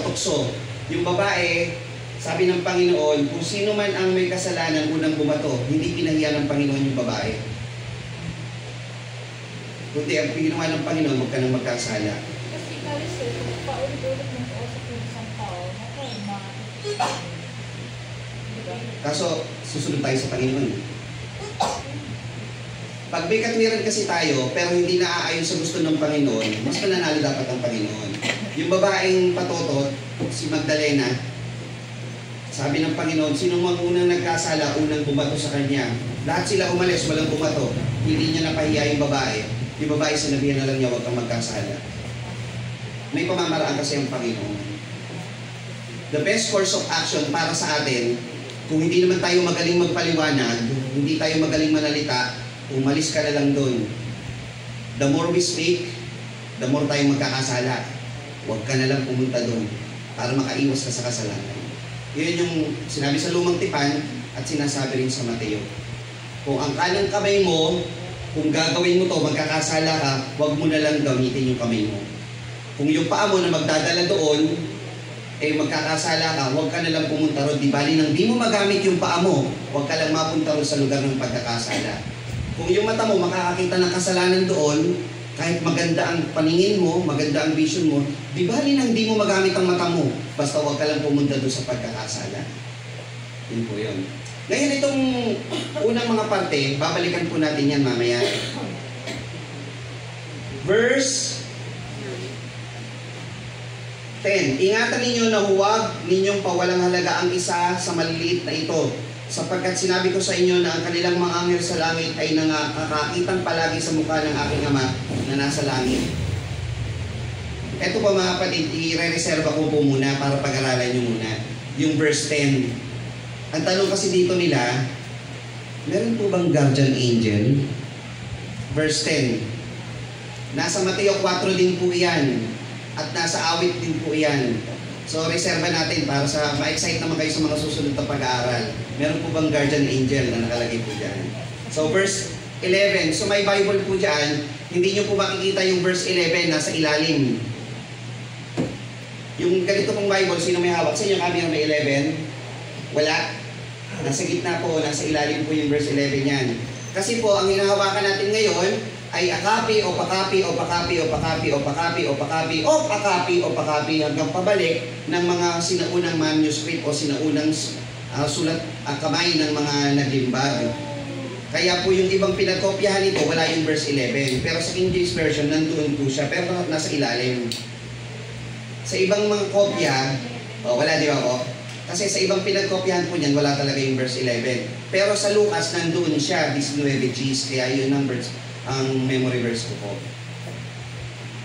tukso, yung babae, sabi ng Panginoon, kung sino man ang may kasalanan unang bumato, hindi pinahiya ng Panginoon yung babae. Kundi ang ginawa ng Panginoon, huwag ka nang magkasala. Kasi kasi, paulit-ulit ng kausap yung isang tao, Kaso, susunod tayo sa Panginoon. Pag may katwiran kasi tayo, pero hindi naaayon sa gusto ng Panginoon, mas mananalo dapat ang Panginoon. Yung babaeng patotot, si Magdalena, sabi ng Panginoon, sino mang unang nagkasala, unang bumato sa kanya. Lahat sila umalis, walang bumato. Hindi niya napahiya yung babae. Yung babae, sinabihan na lang niya, huwag kang magkasala. May pamamaraan kasi ang Panginoon. The best course of action para sa atin, kung hindi naman tayo magaling magpaliwanag, hindi tayo magaling manalita, umalis ka na lang doon. The more we speak, the more tayo magkakasala. Huwag ka na lang pumunta doon para makaiwas ka sa kasalanan. Yun yung sinabi sa Lumang Tipan at sinasabi rin sa Mateo. Kung ang kanang kamay mo, kung gagawin mo to, magkakasala ka, huwag mo na lang gamitin yung kamay mo. Kung yung paa mo na magdadala doon, magkakasala ka, huwag ka na lang pumunta ron. Di bali nang di mo magamit yung paa mo, huwag ka lang mapunta ron sa lugar ng pagkakasala. Kung yung mata mo makakakita ng kasalanan doon, Kahit maganda ang paningin mo, maganda ang vision mo, di ba rin hindi mo magamit ang mata mo, basta huwag ka lang pumunta doon sa pagkakasala. Yun po yun. Ngayon itong unang mga parte, babalikan po natin yan mamaya. Verse 10. Ingatan ninyo na huwag ninyong pawalang halaga ang isa sa maliliit na ito, sapagkat sinabi ko sa inyo na ang kanilang mga anghel sa langit ay nakakakitang palagi sa mukha ng aking Ama na nasa langit. Ito po mga kapatid, i-reserva ko po muna para pag-aralan nyo muna. Yung verse 10. Ang tanong kasi dito nila, meron po bang guardian angel? Verse 10. Nasa Mateo 4 din po yan. At nasa awit din po yan. So, reserva natin para sa ma-excite naman kayo sa mga susunod na pag-aaral. Meron po bang guardian angel na nakalagay po dyan? So, verse 11. So, may Bible po dyan. Hindi nyo po makikita yung verse 11 nasa ilalim. Yung ganito pong Bible, sino may hawak? Sa inyo kami ang may 11? Wala. Nasa gitna po, nasa ilalim po yung verse 11 yan. Kasi po, ang hinahawakan natin ngayon ay akapi o pakapi o pakapi o pakapi o pakapi o pakapi o pakapi o pakapi hanggang pabalik ng mga sinaunang manuscript o sinaunang sulat kamay ng mga naglimbag. Kaya po yung ibang pinagkopyahan nito, wala yung verse 11. Pero sa King James Version, nandoon po siya, pero nasa ilalim. Sa ibang mga kopya, wala di ba po? Kasi sa ibang pinagkopyahan po niyan, wala talaga yung verse 11. Pero sa Lucas, nandoon siya, 19 Gs, kaya yun ang memory verse ko po.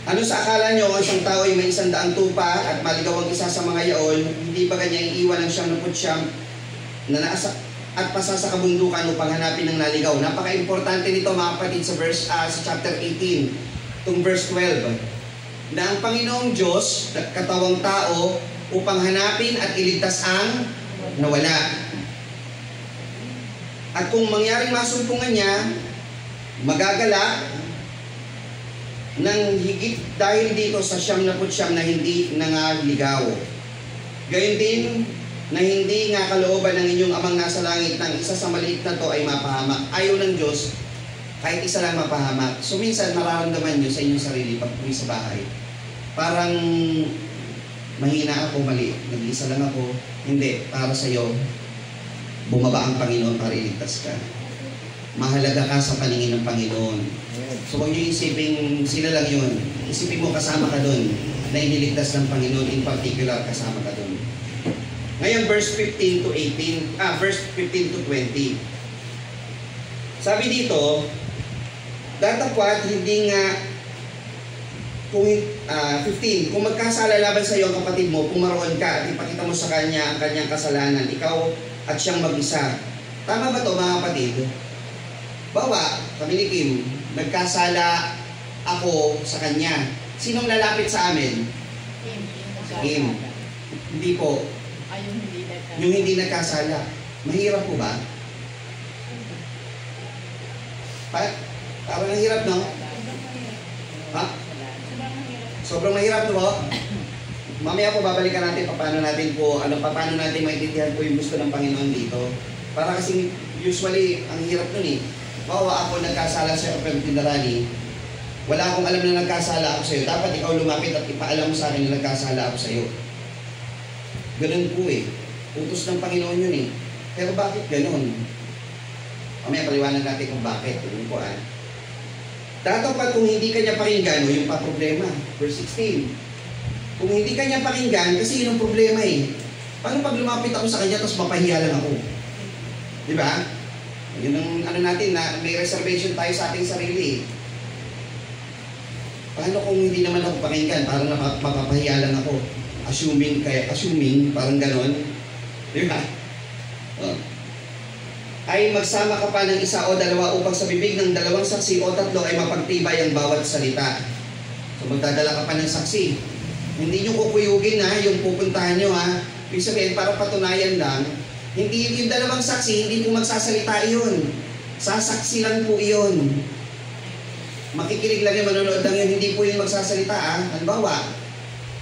Ano sa akala nyo, isang tao ay may 100 tupa at maligaw ang isa sa mga yaon, hindi ba kanya iiwan ang 99 na nasa at pasa sa kabundukan upang hanapin ng naligaw? Napaka-importante nito mga kapatid sa chapter 18, itong verse 12. Na ang Panginoong Diyos, katawang tao, upang hanapin at iligtas ang nawala. At kung mangyaring masumpungan niya, magagala ng higit dahil dito sa 99 na hindi nangaligaw. Gayon din na hindi nga kalooban ng inyong amang nasa langit ng isa sa maliit na to ay mapahamak. Ayaw ng Diyos, kahit isa lang mapahamak. So minsan mararamdaman nyo sa inyong sarili pag uwi sa bahay, parang mahina ako, mali, nag-isa lang ako. Hindi, para sa iyo, bumaba ang Panginoon para iligtas ka. Mahalaga ka sa paningin ng Panginoon. So huwag nyo isipin sila lang yun. Isipin mo kasama ka doon na iniligtas ng Panginoon, in particular kasama ka doon. Ngayon verse 15 to 20. Sabi dito, datapwat hindi nga kung 15, kung magkasala laban sa iyo ang kapatid mo, pumaroon ka at ipakita mo sa kanya ang kanyang kasalanan, ikaw at siyang mag-isa. Tama ba to mga kapatid? Bawa, kami ni Kim, nagkasala ako sa kanya. Sinong lalapit sa amin? Kim. Hindi po. Yung hindi nagkasala. Mahirap po ba? Parang mahirap, no? Ha? Sobrang mahirap, no? Mamaya po babalikan natin paano natin maintindihan po yung gusto ng Panginoon dito. Para kasi usually, ang hirap nun eh. Bawa ako nagkasala sa iyo, pero tinarani, wala akong alam na nagkasala ako sa iyo. Dapat ikaw lumapit at ipaalam mo sa akin na nagkasala ako sa iyo. Ganun po eh. Utos ng Panginoon yun eh. Pero bakit ganun? Mamaya paliwanag natin kung bakit. Ganun po Tatapat kung hindi kanya pakinggan, yung pa problema. Verse 16. Kung hindi kanya pakinggan, kasi yun ang problema eh. Paano pag lumapit ako sa kanya tapos mapahiya lang ako? Di ba? Yun ang natin, na may reservation tayo sa ating sarili. Paano kung hindi naman ako pakinggan? Parang mapapahiya lang ako. Assuming, parang ganon. Di ba? Ay magsama ka pa ng isa o dalawa upang sa bibig ng dalawang saksi o tatlo ay mapagtibay ang bawat salita. So magdadala ka pa ng saksi. Hindi nyo kukuyugin yung pupuntahan nyo Ibig sabihin, para patunayan lang, hindi yung dalawang saksi, hindi po magsasalita iyon. Sasaksi lang po iyon. Makikinig lang yung manonood lang yun, hindi po yung magsasalita Halimbawa,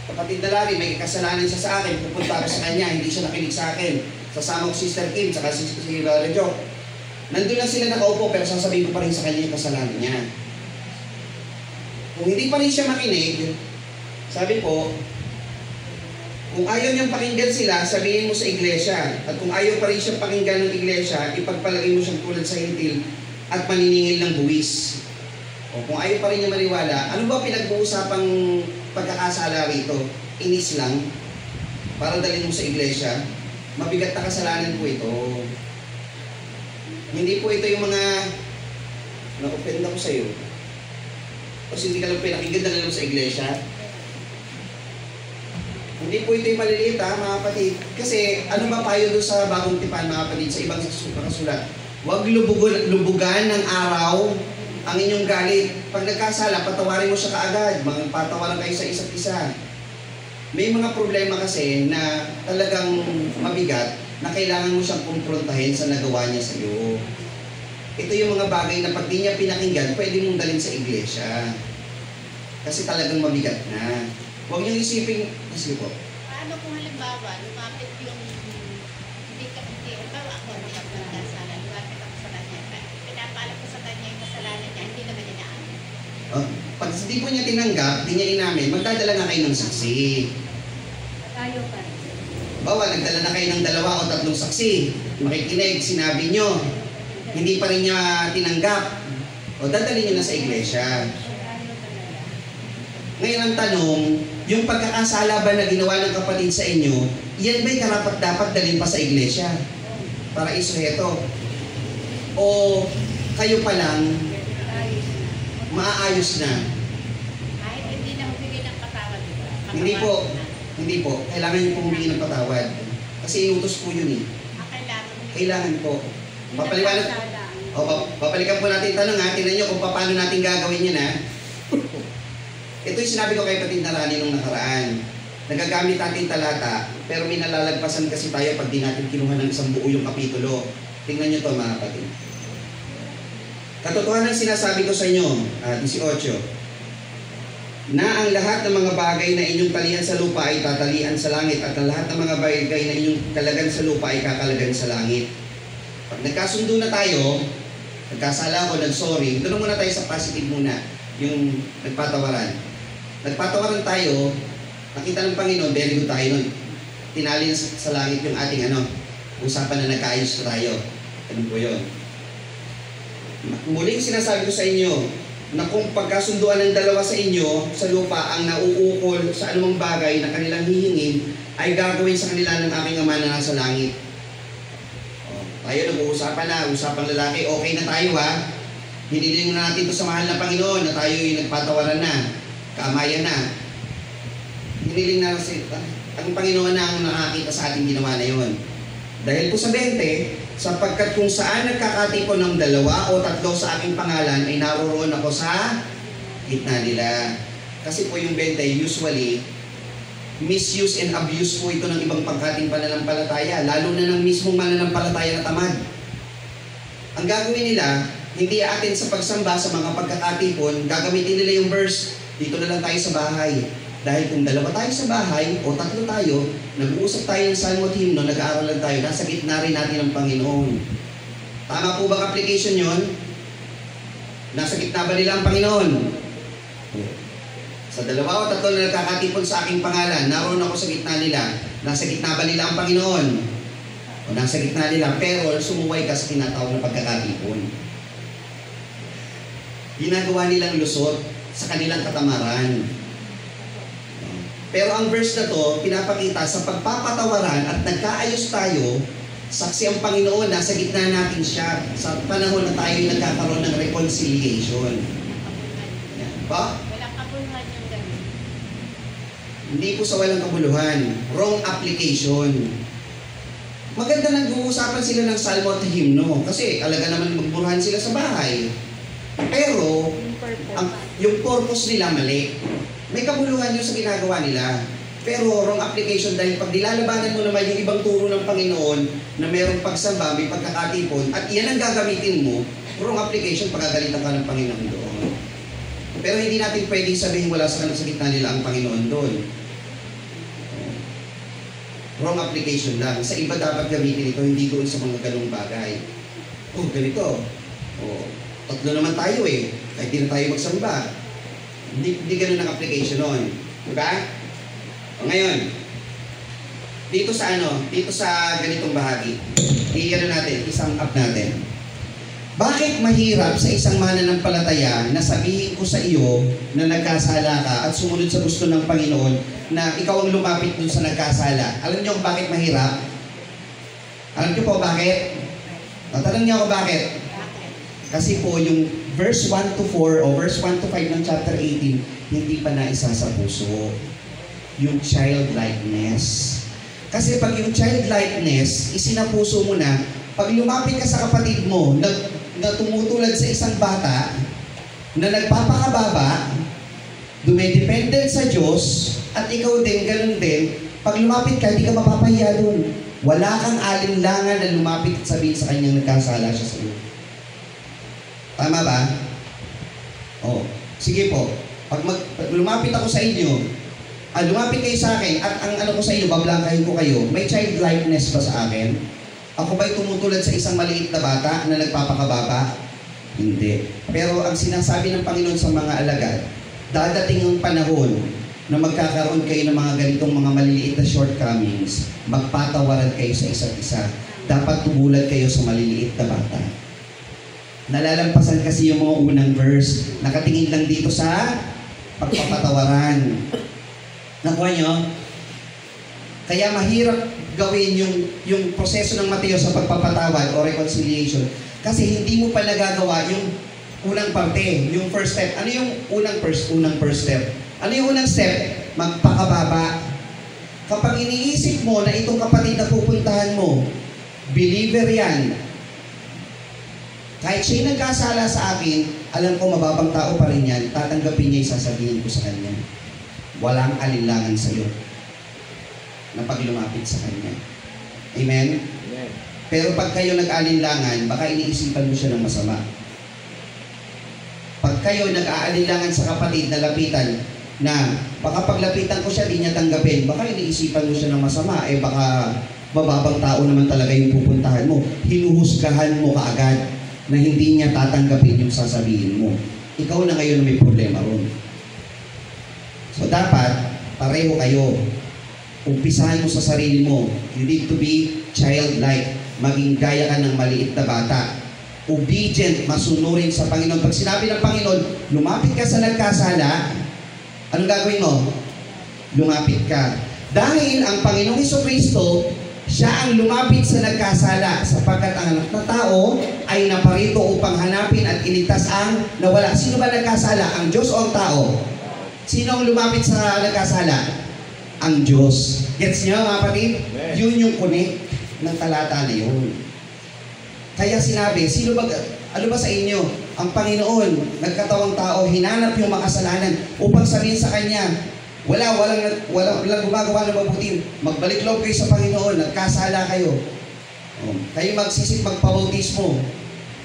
kapatid na Larry, may kasalanan siya sa akin, pupunta ako sa kanya, hindi siya nakinig sa akin. Sasama ko si Sister Kim, saka si Brother Joe. Nandun lang sila nakaupo, pero sasabihin ko pa rin sa kanya yung kasalanan niya. Kung hindi pa rin siya makinig, sabi po, kung ayaw niyang pakinggan sila, sabihin mo sa iglesia. At kung ayaw pa rin siyang pakinggan ng iglesia, ipagpalagay mo siyang tulad sa hintil at maniningil ng buwis. O kung ayaw pa rin niya maniwala, ano ba pinag-uusapang pagkakasala rito? Inis lang para dalhin mo sa iglesia. Mabigat na kasalanan po ito. Hindi po ito yung mga na-offend ako sa iyo. Kasi hindi ka lang pinakinggan na lang sa iglesia. Hindi po ito yung maliliit mga kapatid. Kasi ano ba payo doon sa bagong tipan mga kapatid sa ibang kasulat? Huwag lubugan ng araw ang inyong galit. Pag nagkasala, patawarin mo siya kaagad. Patawaran kayo sa isa't isa. May mga problema kasi na talagang mabigat na kailangan mo siyang kumprontahin sa nagawa niya sa iyo. Ito yung mga bagay na pag di niya pinakinggan, pwede mong dalhin sa iglesia. Kasi talagang mabigat na. Huwag niyong isipin, kasi po. Paano kung halimbawa, lumapit yung halimbawa ako nagkasala, lumapit ako sa kanya, pinapaalam ko sa kanya yung kasalanan niya, hindi naman niya naamin. Pag hindi po niya tinanggap, hindi niya inamin, magdadala na kayo ng saksi. Ayaw pa rin. Bawa, nagdala na kayo ng 2 o 3 saksi. Makikinig, sinabi niyo, hindi pa rin niya tinanggap. O dadalhin niyo na sa iglesia. Ngayon ang tanong, yung pagkakasala ba na ginawa ng kapatid sa inyo, yan ba'y karapat-dapat dalhin pa sa iglesia? Para isuheto. O kayo pa lang, maaayos na? Kahit hindi na humigay ng patawad, diba? Hindi po. Kailangan niyo pong humingi ng patawad. Kasi inutos po yun eh. Kailangan po. Papalikan po natin yung tanong ha. Tingnan nyo kung paano natin gagawin yun ha. Ito yung sinabi ko kay Patid Narani nung nakaraan. Nagagamit natin talata, pero may nalalagpasan kasi tayo pag di natin kinuha ng isang buo yung kapitulo. Tingnan nyo to mga kapatid. Katotohanan sinasabi ko sa inyo, 18, na ang lahat ng mga bagay na inyong talian sa lupa ay tatalian sa langit at ang lahat ng mga bagay na inyong kalagan sa lupa ay kakalagan sa langit. Pag nagkasundo na tayo, nagkasala ako, nag-sorry, doon muna tayo sa positive muna, yung nagpatawaran. Nagpatawaran tayo, nakita ng Panginoon, very good tayo nun. Tinali sa langit yung ating usapan na nagkaayos na tayo. Ano po yun? Muling sinasabi ko sa inyo, na kung pagkasunduan ng 2 sa inyo, sa lupa, ang nauukol sa anumang bagay na kanilang hihingin, ay gagawin sa kanila ng aking Ama na nasa langit. Tayo nag-uusapan na, usapang lalaki, okay na tayo ha. Hiniling na natin ito sa mahal na Panginoon na tayo yung nagpatawaran na, kaamayan na. Hiniling na ang Panginoon na ang nakakita sa ating ginawa na yun. Dahil po sa 20, sapagkat kung saan nagkakatipon ng 2 o 3 sa aking pangalan, ay naroroon ako sa gitna nila. Kasi po yung 20, usually, misuse and abuse po ito ng ibang pangkating pananampalataya, lalo na ng mismong mananampalataya na tamad. Ang gagawin nila, hindi atin sa pagsamba sa mga pagkakatipon, gagamitin nila yung verse, dito na lang tayo sa bahay. Dahil kung 2 tayo sa bahay o 3 tayo, nag-uusap tayo ng salmo at hymno, nag-aaral tayo, nasa gitna rin natin ng Panginoon. Tama po bang application yon? Nasa gitna ba nila ang Panginoon? Sa 2 o 3 na nagkakatipon sa aking pangalan, naroon ako sa gitna nila. Nasa gitna ba nila ang Panginoon? O nasa gitna nila, pero sumuway ka sa tinatawag na pagkakatipon. Ginagawa nilang lusot sa kanilang katamaran. Pero ang verse na to, pinapakita sa pagpapatawaran at nagkaayos tayo, saksi ang Panginoon, nasa gitna natin siya sa panahon na tayo nagkakaroon ng reconciliation. Yan. Ba? Walang kabuluhan yung ganun. Hindi po sa walang kabuluhan. Wrong application. Maganda nag-uusapan sila ng salmo at hymno kasi alaga naman magburuhan sila sa bahay. Pero, yung purpose nila mali. May kabuluhan yun sa ginagawa nila. Pero wrong application dahil pag nilalabanan mo naman yung ibang turo ng Panginoon na mayroong pagsamba, may pagkakatipon, at iyan ang gagamitin mo, wrong application, pagagalitan ka ng Panginoon doon. Pero hindi natin pwedeng sabihin wala sa gitna nila ang Panginoon doon. Wrong application lang. Sa iba dapat gamitin ito, hindi doon sa mga ganung bagay. Oh, ganito. Oh, 3 naman tayo eh. Kahit di na tayo magsamba. Hindi ganun ang application nun. Diba? O ngayon, dito sa ganitong bahagi, isang up natin. Bakit mahirap sa isang mananampalataya na sabihin ko sa iyo na nagkasala ka at sumunod sa gusto ng Panginoon na ikaw ang lumapit dun sa nagkasala? Alam niyo bakit mahirap? Alam niyo po bakit? Tatanong niyo ako bakit? Kasi po yung verse 1 to 4 o verse 1 to 5 ng chapter 18, hindi pa naisa sa puso. Yung childlikeness. Kasi pag yung childlikeness, isinapuso mo na, pag lumapit ka sa kapatid mo na tumutulad sa isang bata, na nagpapakababa, dumidependent sa Diyos, at ikaw din, ganun din, pag lumapit ka, hindi ka mapapahiya doon. Wala kang alinlangan na lumapit at sabihin sa kanyang nagkasala siya sa iyo. Tama ba? Oh, sige po. Pag lumapit ako sa inyo, lumapit kayo sa akin, at ang ano ko sa inyo, bablangkahin ko kayo, may childlikeness ba sa akin? Ako ba'y tumutulad sa isang maliit na bata na nagpapakababa? Hindi. Pero ang sinasabi ng Panginoon sa mga alagad, dadating ang panahon na magkakaroon kayo ng mga ganitong mga maliliit na shortcomings, magpatawaran kayo sa isa't isa. Dapat tumulad kayo sa maliliit na bata. Nalalampasan kasi yung mga unang verse, nakatingin lang dito sa pagpapatawaran. Nakuha nyo? Kaya mahirap gawin yung proseso ng Mateo sa pagpapatawad o reconciliation kasi hindi mo pa nagagawa yung unang parte, yung first step. Ano yung unang first step? Ano yung unang step? Magpakababa. Kapag iniisip mo na itong kapatid na pupuntahan mo, believer yan, kahit siya'y nagkasala sa akin, alam ko mababang tao pa rin yan, tatanggapin niya yung sasabihin ko sa kanya. Walang alinlangan sa iyo na pag lumapit sa kanya. Amen? Amen. Pero pag kayo nag-alinlangan, baka iniisipan mo siya ng masama. Pag kayo nag-aalinlangan sa kapatid na lapitan, na baka paglapitan ko siya, di niya tanggapin, baka iniisipan mo siya ng masama, baka mababang tao naman talaga yung pupuntahan mo. Hinuhusgahan mo kaagad na hindi niya tatanggapin yung sasabihin mo. Ikaw na ngayon may problema ron. So dapat, pareho kayo. Umpisahan mo sa sarili mo. You need to be childlike. Maging gaya ka ng maliit na bata. Obedient, masunurin sa Panginoon. Pag sinabi ng Panginoon, lumapit ka sa nagkasala, anong gagawin mo? Lumapit ka. Dahil ang Panginoong Jesucristo, siya ang lumapit sa nagkasala sapagkat ang anak na tao ay naparito upang hanapin at iligtas ang nawala. Sino ba nagkasala? Ang Diyos o ang tao? Sino ang lumapit sa nagkasala? Ang Diyos. Gets niyo mga kapatid? Yun yung connect ng talata na yun. Kaya sinabi, ano ba sa inyo? Ang Panginoon, nagkatawang tao, hinanap yung makasalanan upang sabihin sa Kanya, walang gumagawa ng mabuti. Magbalik loob kayo sa Panginoon, nagkasala kayo. Kayo magsisip, magpabautismo.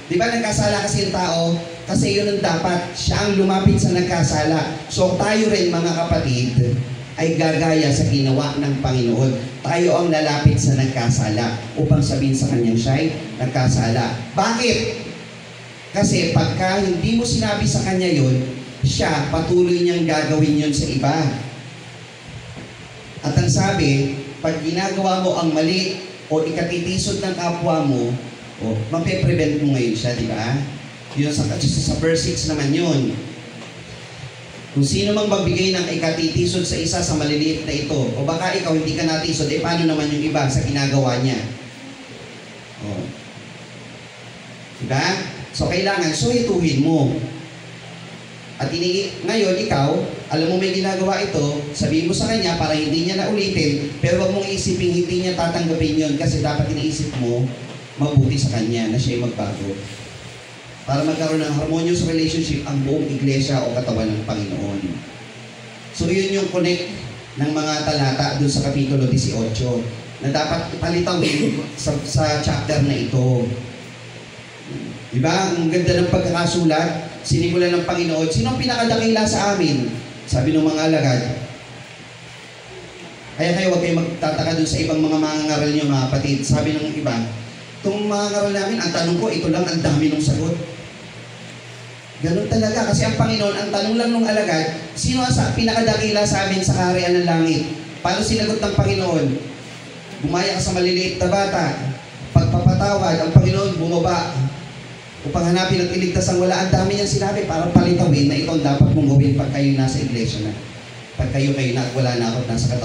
Di ba nagkasala kasi yung tao? Kasi yun ang dapat. Siya ang lumapit sa nagkasala. So tayo rin mga kapatid, ay gagaya sa ginawa ng Panginoon. Tayo ang lalapit sa nagkasala upang sabihin sa kanyang siya'y nagkasala. Bakit? Kasi pagka hindi mo sinabi sa kanya yun, siya patuloy niyang gagawin yun sa iba. At ang sabi, pag ginagawa mo ang mali o ikatitisod ng kapwa mo, mape-prevent mo ngayon siya, di ba? Yun sa verse 6 naman yun. Kung sino mang magbigay ng ikatitisod sa isa sa maliliit na ito, o baka ikaw hindi ka natisod, paano naman yung iba sa ginagawa niya? Diba? So, kailangan suhituhin mo. At ngayon, ikaw, alam mo may ginagawa ito, sabihin mo sa kanya para hindi niya naulitin, pero wag mong isipin hindi niya tatanggapin yun kasi dapat iniisip mo mabuti sa kanya na siya'y magbago. Para magkaroon ng harmonious relationship ang buong iglesia o katawan ng Panginoon. So yun yung connect ng mga talata dun sa Kapitulo 18 na dapat palitawin sa chapter na ito. Diba? Ang ganda ng pagkakasulat, sinimulan ng Panginoon. Sino ang pinakadakila sa amin? Sabi ng mga alagad. Kaya kayo huwag kayo magtataka dun sa ibang mga mangangaral niyo mga kapatid. Sabi ng iba, itong mangangaral namin, ang tanong ko, ito lang, ang dami ng sagot. Ganun talaga. Kasi ang Panginoon, ang tanong lang nung alagad, sino ang pinakadakila sa amin sa kaharian ng langit? Paano sinagot ng Panginoon? Bumaya ka sa maliliit na bata. Pagpapatawad, ang Panginoon bumaba upang hanapin at iligtas ang wala. Ang dami niyang sinabi para palitawin na ito ang dapat mong gawin pag kayo nasa iglesia na. Pag kayo na at wala na ako sa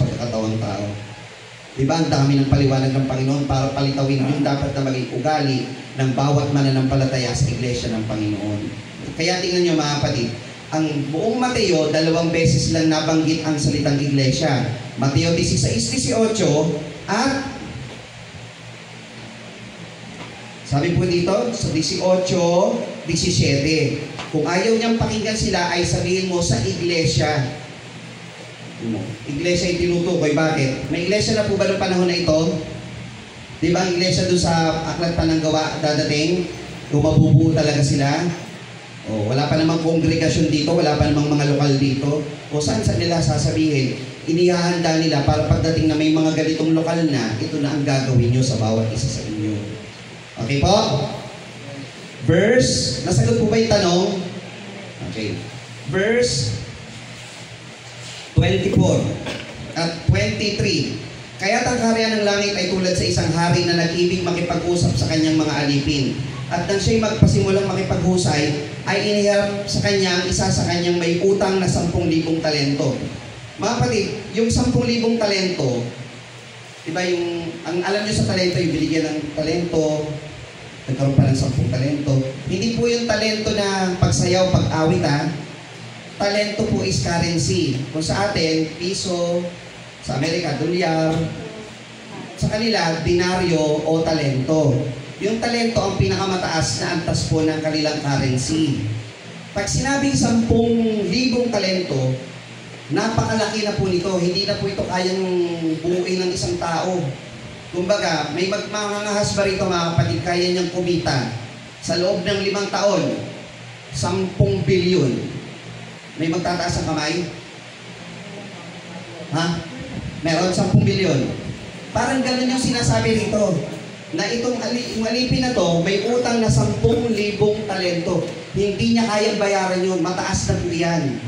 pagkakatawang tao. Diba ang dami ng paliwanag ng Panginoon para palitawin yung dapat na maging ugali ng bawat mananampalataya sa iglesia ng Panginoon. Kaya tingnan nyo mga kapatid, ang buong Mateo, 2 beses lang nabanggit ang salitang iglesia. Mateo 16:18 at sabi po dito sa 18:17, kung ayaw niyang pakinggan sila ay sabihin mo sa iglesia. Iglesia yung tinutukoy. Bakit? May iglesia na po ba noong panahon na ito? Di ba ang iglesia doon sa Aklat pa ng Gawa dadating? Kung mabubuo talaga sila? O, wala pa namang kongregasyon dito, wala pa namang mga lokal dito. O saan nila sasabihin? Inihahanda nila para pagdating na may mga ganitong lokal na, ito na ang gagawin nyo sa bawat isa sa inyo. Okay po? Verse, nasagot po ba yung tanong? Okay. Verse 24 at 23. Kaya't ang kaharian ng langit ay tulad sa isang hari na nag-ibig makipag-usap sa kanyang mga alipin. At nang siya'y magpasimulang makipaghusay, ay iniharap sa kanya ang isa sa kanyang may utang na 10,000 talento. Mga kapatid, yung 10,000 talento, diba yung, ang alam nyo sa talento, yung binigyan ng talento, nagkaroon pa ng 10 talento. Hindi po yung talento na pagsayaw, pag-awit talento po is currency. Kung sa atin, piso, sa Amerika, dolyar, sa kanila, dinaryo o talento. Yung talento ang pinakamataas na antas po ng kanilang currency. Pag sinabing 10,000 talento, napakalaki na po nito. Hindi na po ito kayang buuin ng isang tao. Kumbaga, may magmangangahas ba rito mga kapatid, kaya niyang kumita sa loob ng 5 taon, 10 bilyon. May magtataas ang kamay? Ha? Meron 10 bilyon. Parang ganun yung sinasabi rito. Na itong alipin na to, may utang na 10,000 talento. Hindi niya kayang bayaran yun. Mataas na po yan.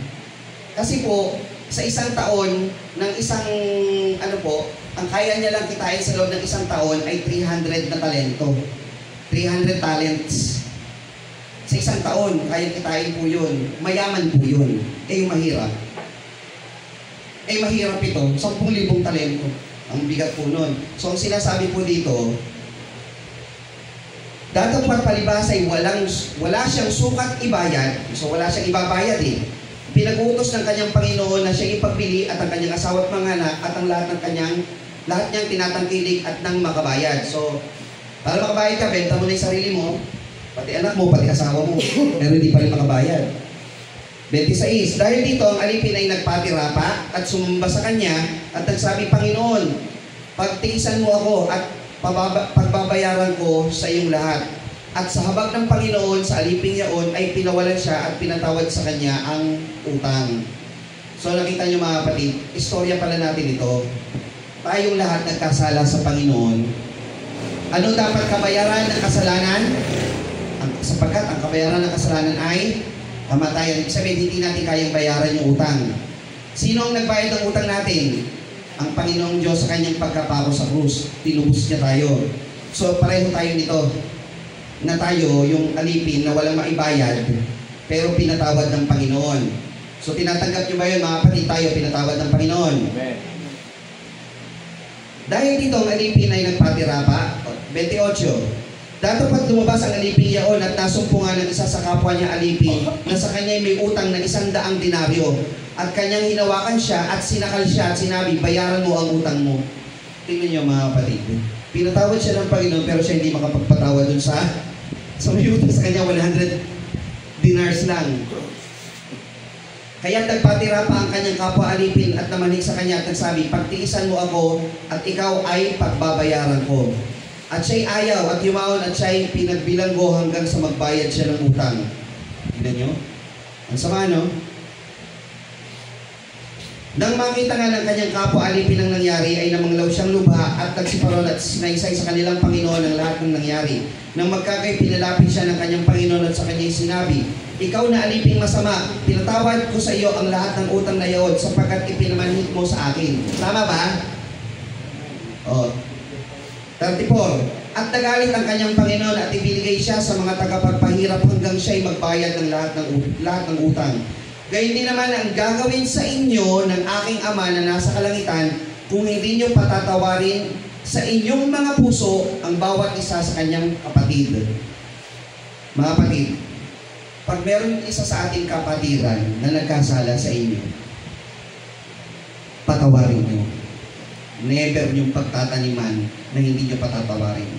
Kasi po, sa isang taon, ng isang, ang kaya niya lang kitain sa loob ng isang taon ay 300 na talento. 300 talents. Sa isang taon, kaya kitain po yun. Mayaman po yun. Eh, yung mahirap. Mahirap ito. 10,000 talento. Ang bigat po nun. So, ang sinasabi po dito, datang palibasa ay wala siyang sukat ibayad. So, wala siyang ibabayad Pinag-utos ng kanyang Panginoon na siya ipagpili at ang kanyang asawa at mga anak at ang lahat niyang tinatangkilik at nang makabayad. So, para makabayad ka, benta mo na yung sarili mo, pati anak mo, pati asawa mo, pero hindi pa rin makabayad. 26. Dahil dito, ang alipin ay nagpatira pa at sumamba sa kanya at nagsabi, Panginoon, pagtiisan mo ako at pagbabayaran ko sa iyong lahat. At sa habag ng Panginoon, sa alipin yaon, ay pinawalan siya at pinatawad sa kanya ang utang. So nakita niyo mga kapatid, istorya pala natin ito. Tayong lahat nagkasala sa Panginoon. Ano dapat kabayaran ng kasalanan? Sapagkat ang kabayaran ng kasalanan ay kamatayan. Ibig sabihin, hindi natin kayang bayaran yung utang. Sino ang nagbayad ng utang natin? Ang Panginoong Diyos sa kanyang pagkapako sa krus. Tinubos niya tayo. So pareho tayo nito. Na tayo yung alipin na walang maibayad, pero pinatawad ng Panginoon. So tinatanggap niyo ba yun mga kapatid? Tayo pinatawad ng Panginoon. Amen. Dahil dito ang alipin ay nagpatira pa. 28. Datapat lumabas ang alipin yaon at nasumpungan ng isa sa kapwa niya alipin na sa kanya may utang na 100 denaryo. At kanyang hinawakan siya at sinakal siya at sinabi, bayaran mo ang utang mo. Tingnan niyo mga kapatid. Pinatawad siya ng Panginoon pero siya hindi makapagpatawad dun sa may utang sa kanya 100 dinars lang. Kaya nagpatira pa ang kanyang kapwa alipin at namanig sa kanya at nagsabi, pagtiisan mo ako at ikaw ay pagbabayaran ko. At siya'y ayaw at yumaon at siya'y pinagbilanggo hanggang sa magbayad siya ng utang. Tignan nyo? Ang sama, no? Nang makita nga ng kanyang kapwa alipin ang nangyari, ay namanglaw siyang lubha at nagsiparol at sinaysay sa kanilang Panginoon ang lahat ng nangyari. Nang magkakay, pinalapit siya ng kanyang Panginoon at sa kanyang sinabi, ikaw na aliping masama, pinatawad ko sa iyo ang lahat ng utang na iyon sapagkat ipinamanhid mo sa akin. Tama ba? O. 34. At nagalit ang kanyang Panginoon at ibinigay siya sa mga tagapagpahirap hanggang siya'y magbayad ng lahat ng utang. Gayun din naman ang gagawin sa inyo ng aking Ama na nasa kalangitan kung hindi nyo patatawarin sa inyong mga puso ang bawat isa sa kanyang kapatid. Mga kapatid, pag meron isa sa ating kapatiran na nagkasala sa inyo, patawarin nyo. Never nyo pagtataniman na hindi nyo patatawarin.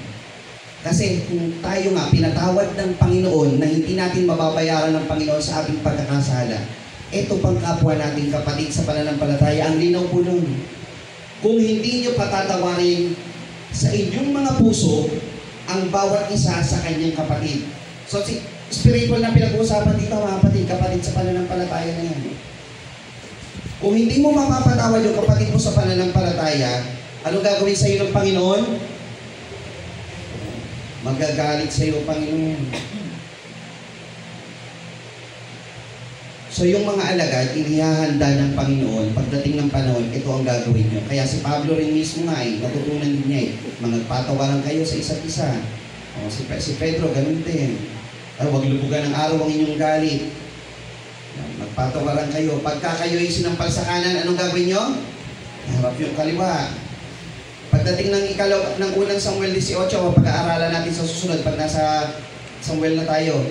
Kasi kung tayo nga pinatawad ng Panginoon na hindi natin mababayaran ng Panginoon sa ating pagkakasala, ito pang kapwa nating kapatid sa pananampalataya, ang linaw po nun. Kung hindi nyo patatawarin sa inyong mga puso ang bawat isa sa kanyang kapatid. So, spiritual na pinag-uusapan dito, mga kapatid sa pananampalataya na yan. Kung hindi mo mapapatawad yung kapatid mo sa pananampalataya, anong gagawin sa iyo ng Panginoon? Magagalit sa iyo, Panginoon. So yung mga alagad, inihahanda ng Panginoon, pagdating ng panahon, ito ang gagawin nyo. Kaya si Pablo rin mismo nga natutunan din niya magpatawaran kayo sa isa't isa. O, si Pedro, ganun din. Huwag lubugan ng araw ang inyong galit. Magpatawaran kayo. Pagka kayo ay sinampal sa kanan, anong gagawin nyo? Harap yung kaliwa. Pagdating ng unang Samuel 18, pag-aaralan natin sa susunod, pag nasa Samuel na tayo,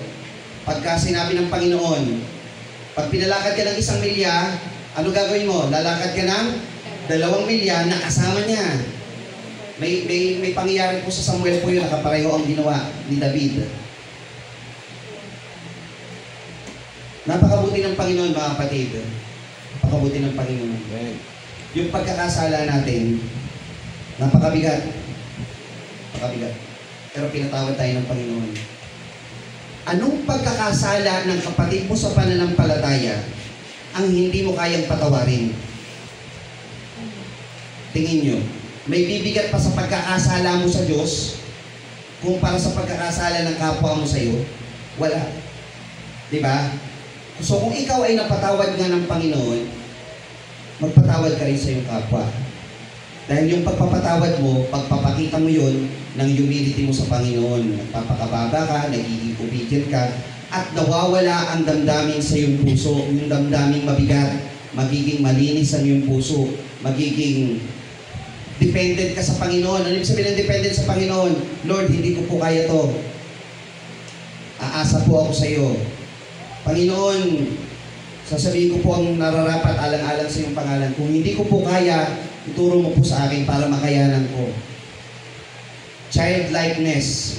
pagka sinabi ng Panginoon, pag pinalakad ka ng 1 milya, ano gagawin mo? Lalakad ka ng 2 milya na kasama niya. May pangyayari po sa Samuel po yun, nakapareho ang ginawa ni David. Napakabuti ng Panginoon, mga kapatid. Napakabuti ng Panginoon. Yung pagkakasala natin, napakabigat. Napakabigat. Pero pinatawad tayo ng Panginoon. Anong pagkakasala ng kapatid mo sa pananampalataya ang hindi mo kayang patawarin? Tingin nyo, may bibigat pa sa pagkakasala mo sa Diyos kumpara sa pagkakasala ng kapwa mo sa iyo? Wala. Diba? So kung ikaw ay napatawad nga ng Panginoon, magpatawad ka rin sa iyong kapwa. Dahil yung pagpapatawad mo, pagpapakita mo yun ng humility mo sa Panginoon. Nagpapakababa ka, nagiging obedient ka, at nawawala ang damdamin sa iyong puso. Yung damdaming mabigat, magiging malinis ang iyong puso, magiging dependent ka sa Panginoon. Ano ibig sabihin ng dependent sa Panginoon? Lord, hindi ko po kaya to. Aasa po ako sa iyo. Panginoon, sasabihin ko po ang nararapat alang-alang sa iyong pangalan. Kung hindi ko po kaya, ituro mo po sa akin para makayanan ko. Childlikeness.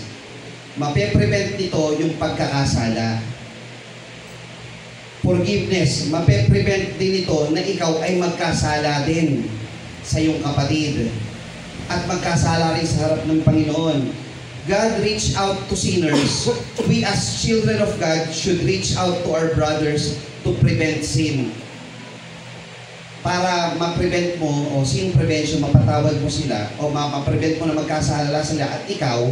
Mape-prevent nito yung pagkakasala. Forgiveness. Mape-prevent din ito na ikaw ay magkasala din sa iyong kapatid. At magkasala rin sa harap ng Panginoon. God reached out to sinners. We as children of God should reach out to our brothers to prevent sin. Para ma-prevent mo, o sin prevention, mapatawad mo sila, o ma-prevent mo na magkasala sila, at ikaw,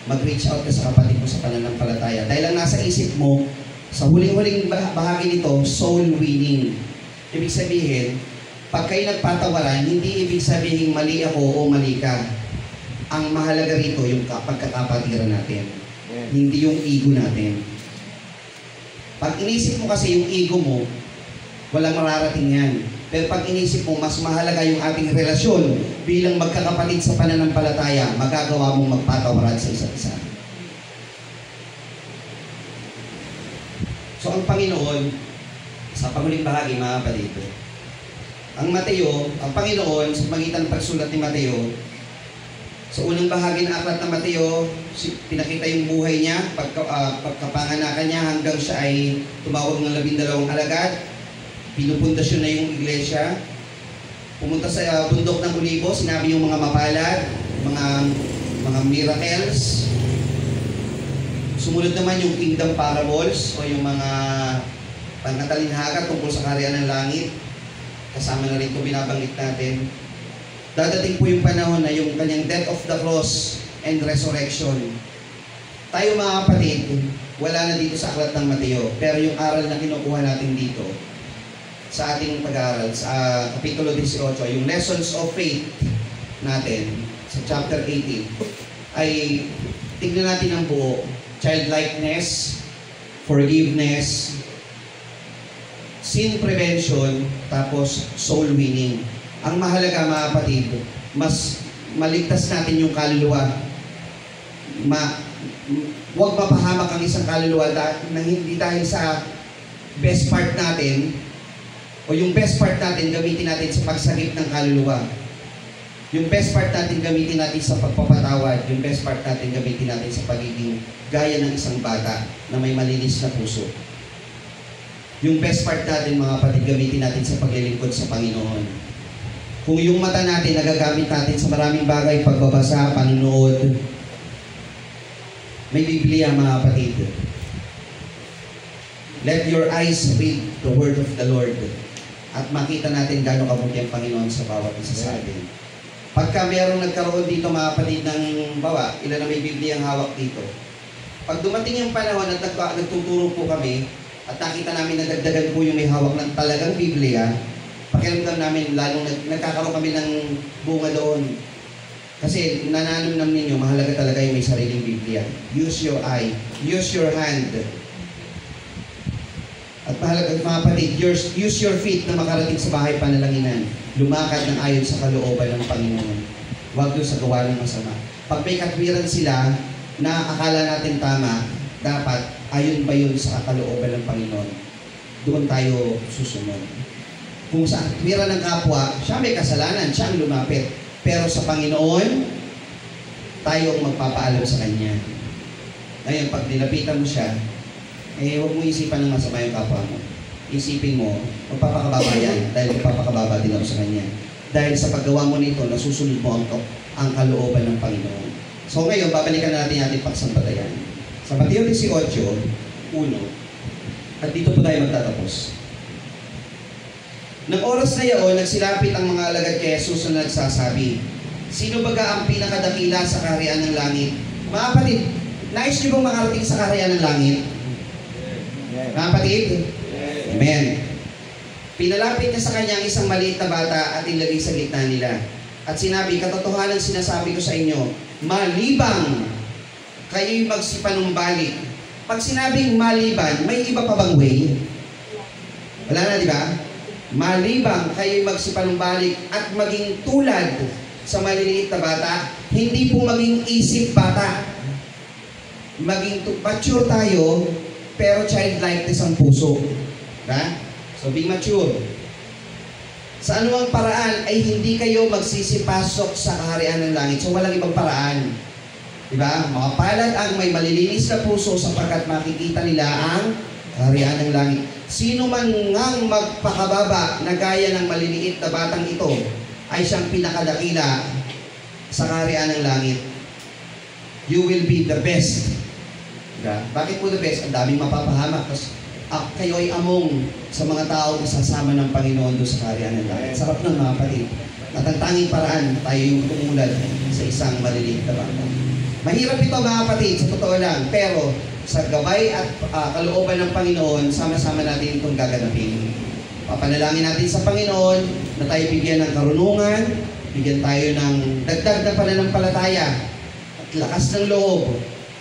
mag-reach out ka sa kapatid mo sa pananampalataya. Dahil lang nasa isip mo, sa huling-huling bahagi nito, soul winning. Ibig sabihin, pag kayo nagpatawaran, hindi ibig sabihin mali ako o mali ka. Ang mahalaga rito, yung pagkakapatiran natin. Hindi yung ego natin. Pag inisip mo kasi yung ego mo, walang mararating yan. Pero pag inisip mo, mas mahalaga yung ating relasyon bilang magkakapatid sa pananampalataya, magagawa mong magpatawaran sa isa't isa. So ang Panginoon, sa panghuling bahagi, mga kapatid, ang Panginoon, sa pagitan ng pagsulat ni Mateo, sa unang bahagi ng aklat ng Mateo, pinakita yung buhay niya, pagkapanganakan niya hanggang siya ay tumawag ng 12 alagad. Pinupundasyon na yung iglesia. Pumunta sa bundok ng Olivo, sinabi yung mga mapalad, mga miracles. Sumunod naman yung kingdom parables o yung mga pangatalinhaga tungkol sa kaharian ng langit. kasama na rin ito binabanggit natin. Dadating po yung panahon na yung kanyang death of the cross and resurrection. Tayo mga kapatid, wala na dito sa aklat ng Mateo, pero yung aral na kinukuha natin dito sa ating pag-aaral sa Kapitulo 18, yung lessons of faith natin sa chapter 18, ay tignan natin ang buo. Childlikeness, forgiveness, sin prevention, tapos soul winning. Ang mahalaga mga kapatid, mas maligtas natin yung kaluluwa. Huwag mapahamak ang isang kaluluwa na hindi dahil sa best part natin o yung best part natin gamitin natin sa pagsagip ng kaluluwa. Yung best part natin gamitin natin sa pagpapatawad. Yung best part natin gamitin natin sa pagiging gaya ng isang bata na may malinis na puso. Yung best part natin mga kapatid gamitin natin sa paglilingkod sa Panginoon. Kung yung mata natin nagagamit natin sa maraming bagay, pagbabasa, panunood, may Biblia mga kapatid. Let your eyes read the word of the Lord at makita natin gaano kabuti ang Panginoon sa bawat isa sa atin. Pagka mayroong nagkaroon dito mga kapatid ng bawa, ilan na may Biblia ang hawak dito. Pag dumating yung panahon at nagtuturo po kami at nakita namin nagdagdagan po yung may hawak ng talagang Biblia, pakiramdam namin lalong nagkakaroon kami ng bunga doon. Kasi nananamnam ninyo, mahalaga talaga yung may sariling Biblia. Use your eye, use your hand. At mahalaga mga kapatid, use your feet na makarating sa bahay panalaginan. Lumakad ng ayon sa kalooban ng Panginoon. Huwag doon sa gawa ng masama. Pag may katwiran sila na akala natin tama, dapat ayon ba yun sa kalooban ng Panginoon? Doon tayo susunod. Kung sa katwiran ng kapwa, siya may kasalanan, siya ang lumapit. Pero sa Panginoon, tayo ang magpapaalam sa Kanya. Ngayon, pag nilapitan mo siya, huwag mo isipan ng masama yung kapwa mo. Isipin mo, magpapakababa yan dahil magpapakababa din ako sa Kanya. Dahil sa paggawa mo nito, nasusunod mo ang kalooban ng Panginoon. So ngayon, babalikan natin ating pagsampatayan. Sa Mateo 18:1, at dito po tayo magtatapos. Nang oras na iyon, nagsilapit ang mga alagad kay Jesus na nagsasabi, sino baga ang pinakadakila sa kaharian ng langit? Mga kapatid, nais niyo bang makarating sa kaharian ng langit? Mga kapatid? Amen. Pinalapit niya sa kanya ang isang maliit na bata at ilagay sa gitna nila. At sinabi, katotohanan sinasabi ko sa inyo, malibang kayo'y magsipanumbalik. Pag sinabing maliban, may iba pa bang way? Wala na, di ba? Malibang kayo'y magsipanumbalik at maging tulad sa maliliit na bata, hindi po maging isip bata. Maging mature tayo, pero childlikeness ang puso. Diba? So, be mature. Sa anumang paraan ay hindi kayo magsisipasok sa kaharian ng langit. So, walang ibang paraan. Diba? Makapalad ang may malilinis na puso sapagkat makikita nila ang kaharian ng langit. Sino man ngang magpakababa na gaya ng maliliit na batang ito ay siyang pinakadakila sa kaharian ng langit. You will be the best. Diba? Bakit po the best? Ang daming mapapahamak. Kayo ay among sa mga tao na sasama ng Panginoon doon sa kaharian ng langit. Sarap ng mga kapatid. At ang tanging paraan, tayo yung tumulad sa isang maliliit na bata. Mahirap ito mga kapatid, sa totoo lang. Pero sa gabay at kalooban ng Panginoon, sama-sama natin itong gaganapin. Papanalangin natin sa Panginoon na tayo bigyan ng karunungan, bigyan tayo ng dagdag na pananampalataya at lakas ng loob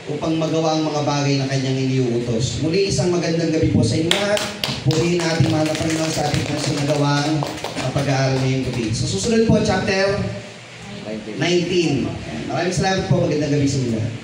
upang magawa ang mga bagay na Kanyang iniuutos. Muli, isang magandang gabi po sa inyo lahat. Purihin natin mahal na Panginoon sa ating sinagawang pag-aaral ngayong gabi. So susunod po, chapter 19. Maraming salamat po. Magandang gabi sa inyo lahat.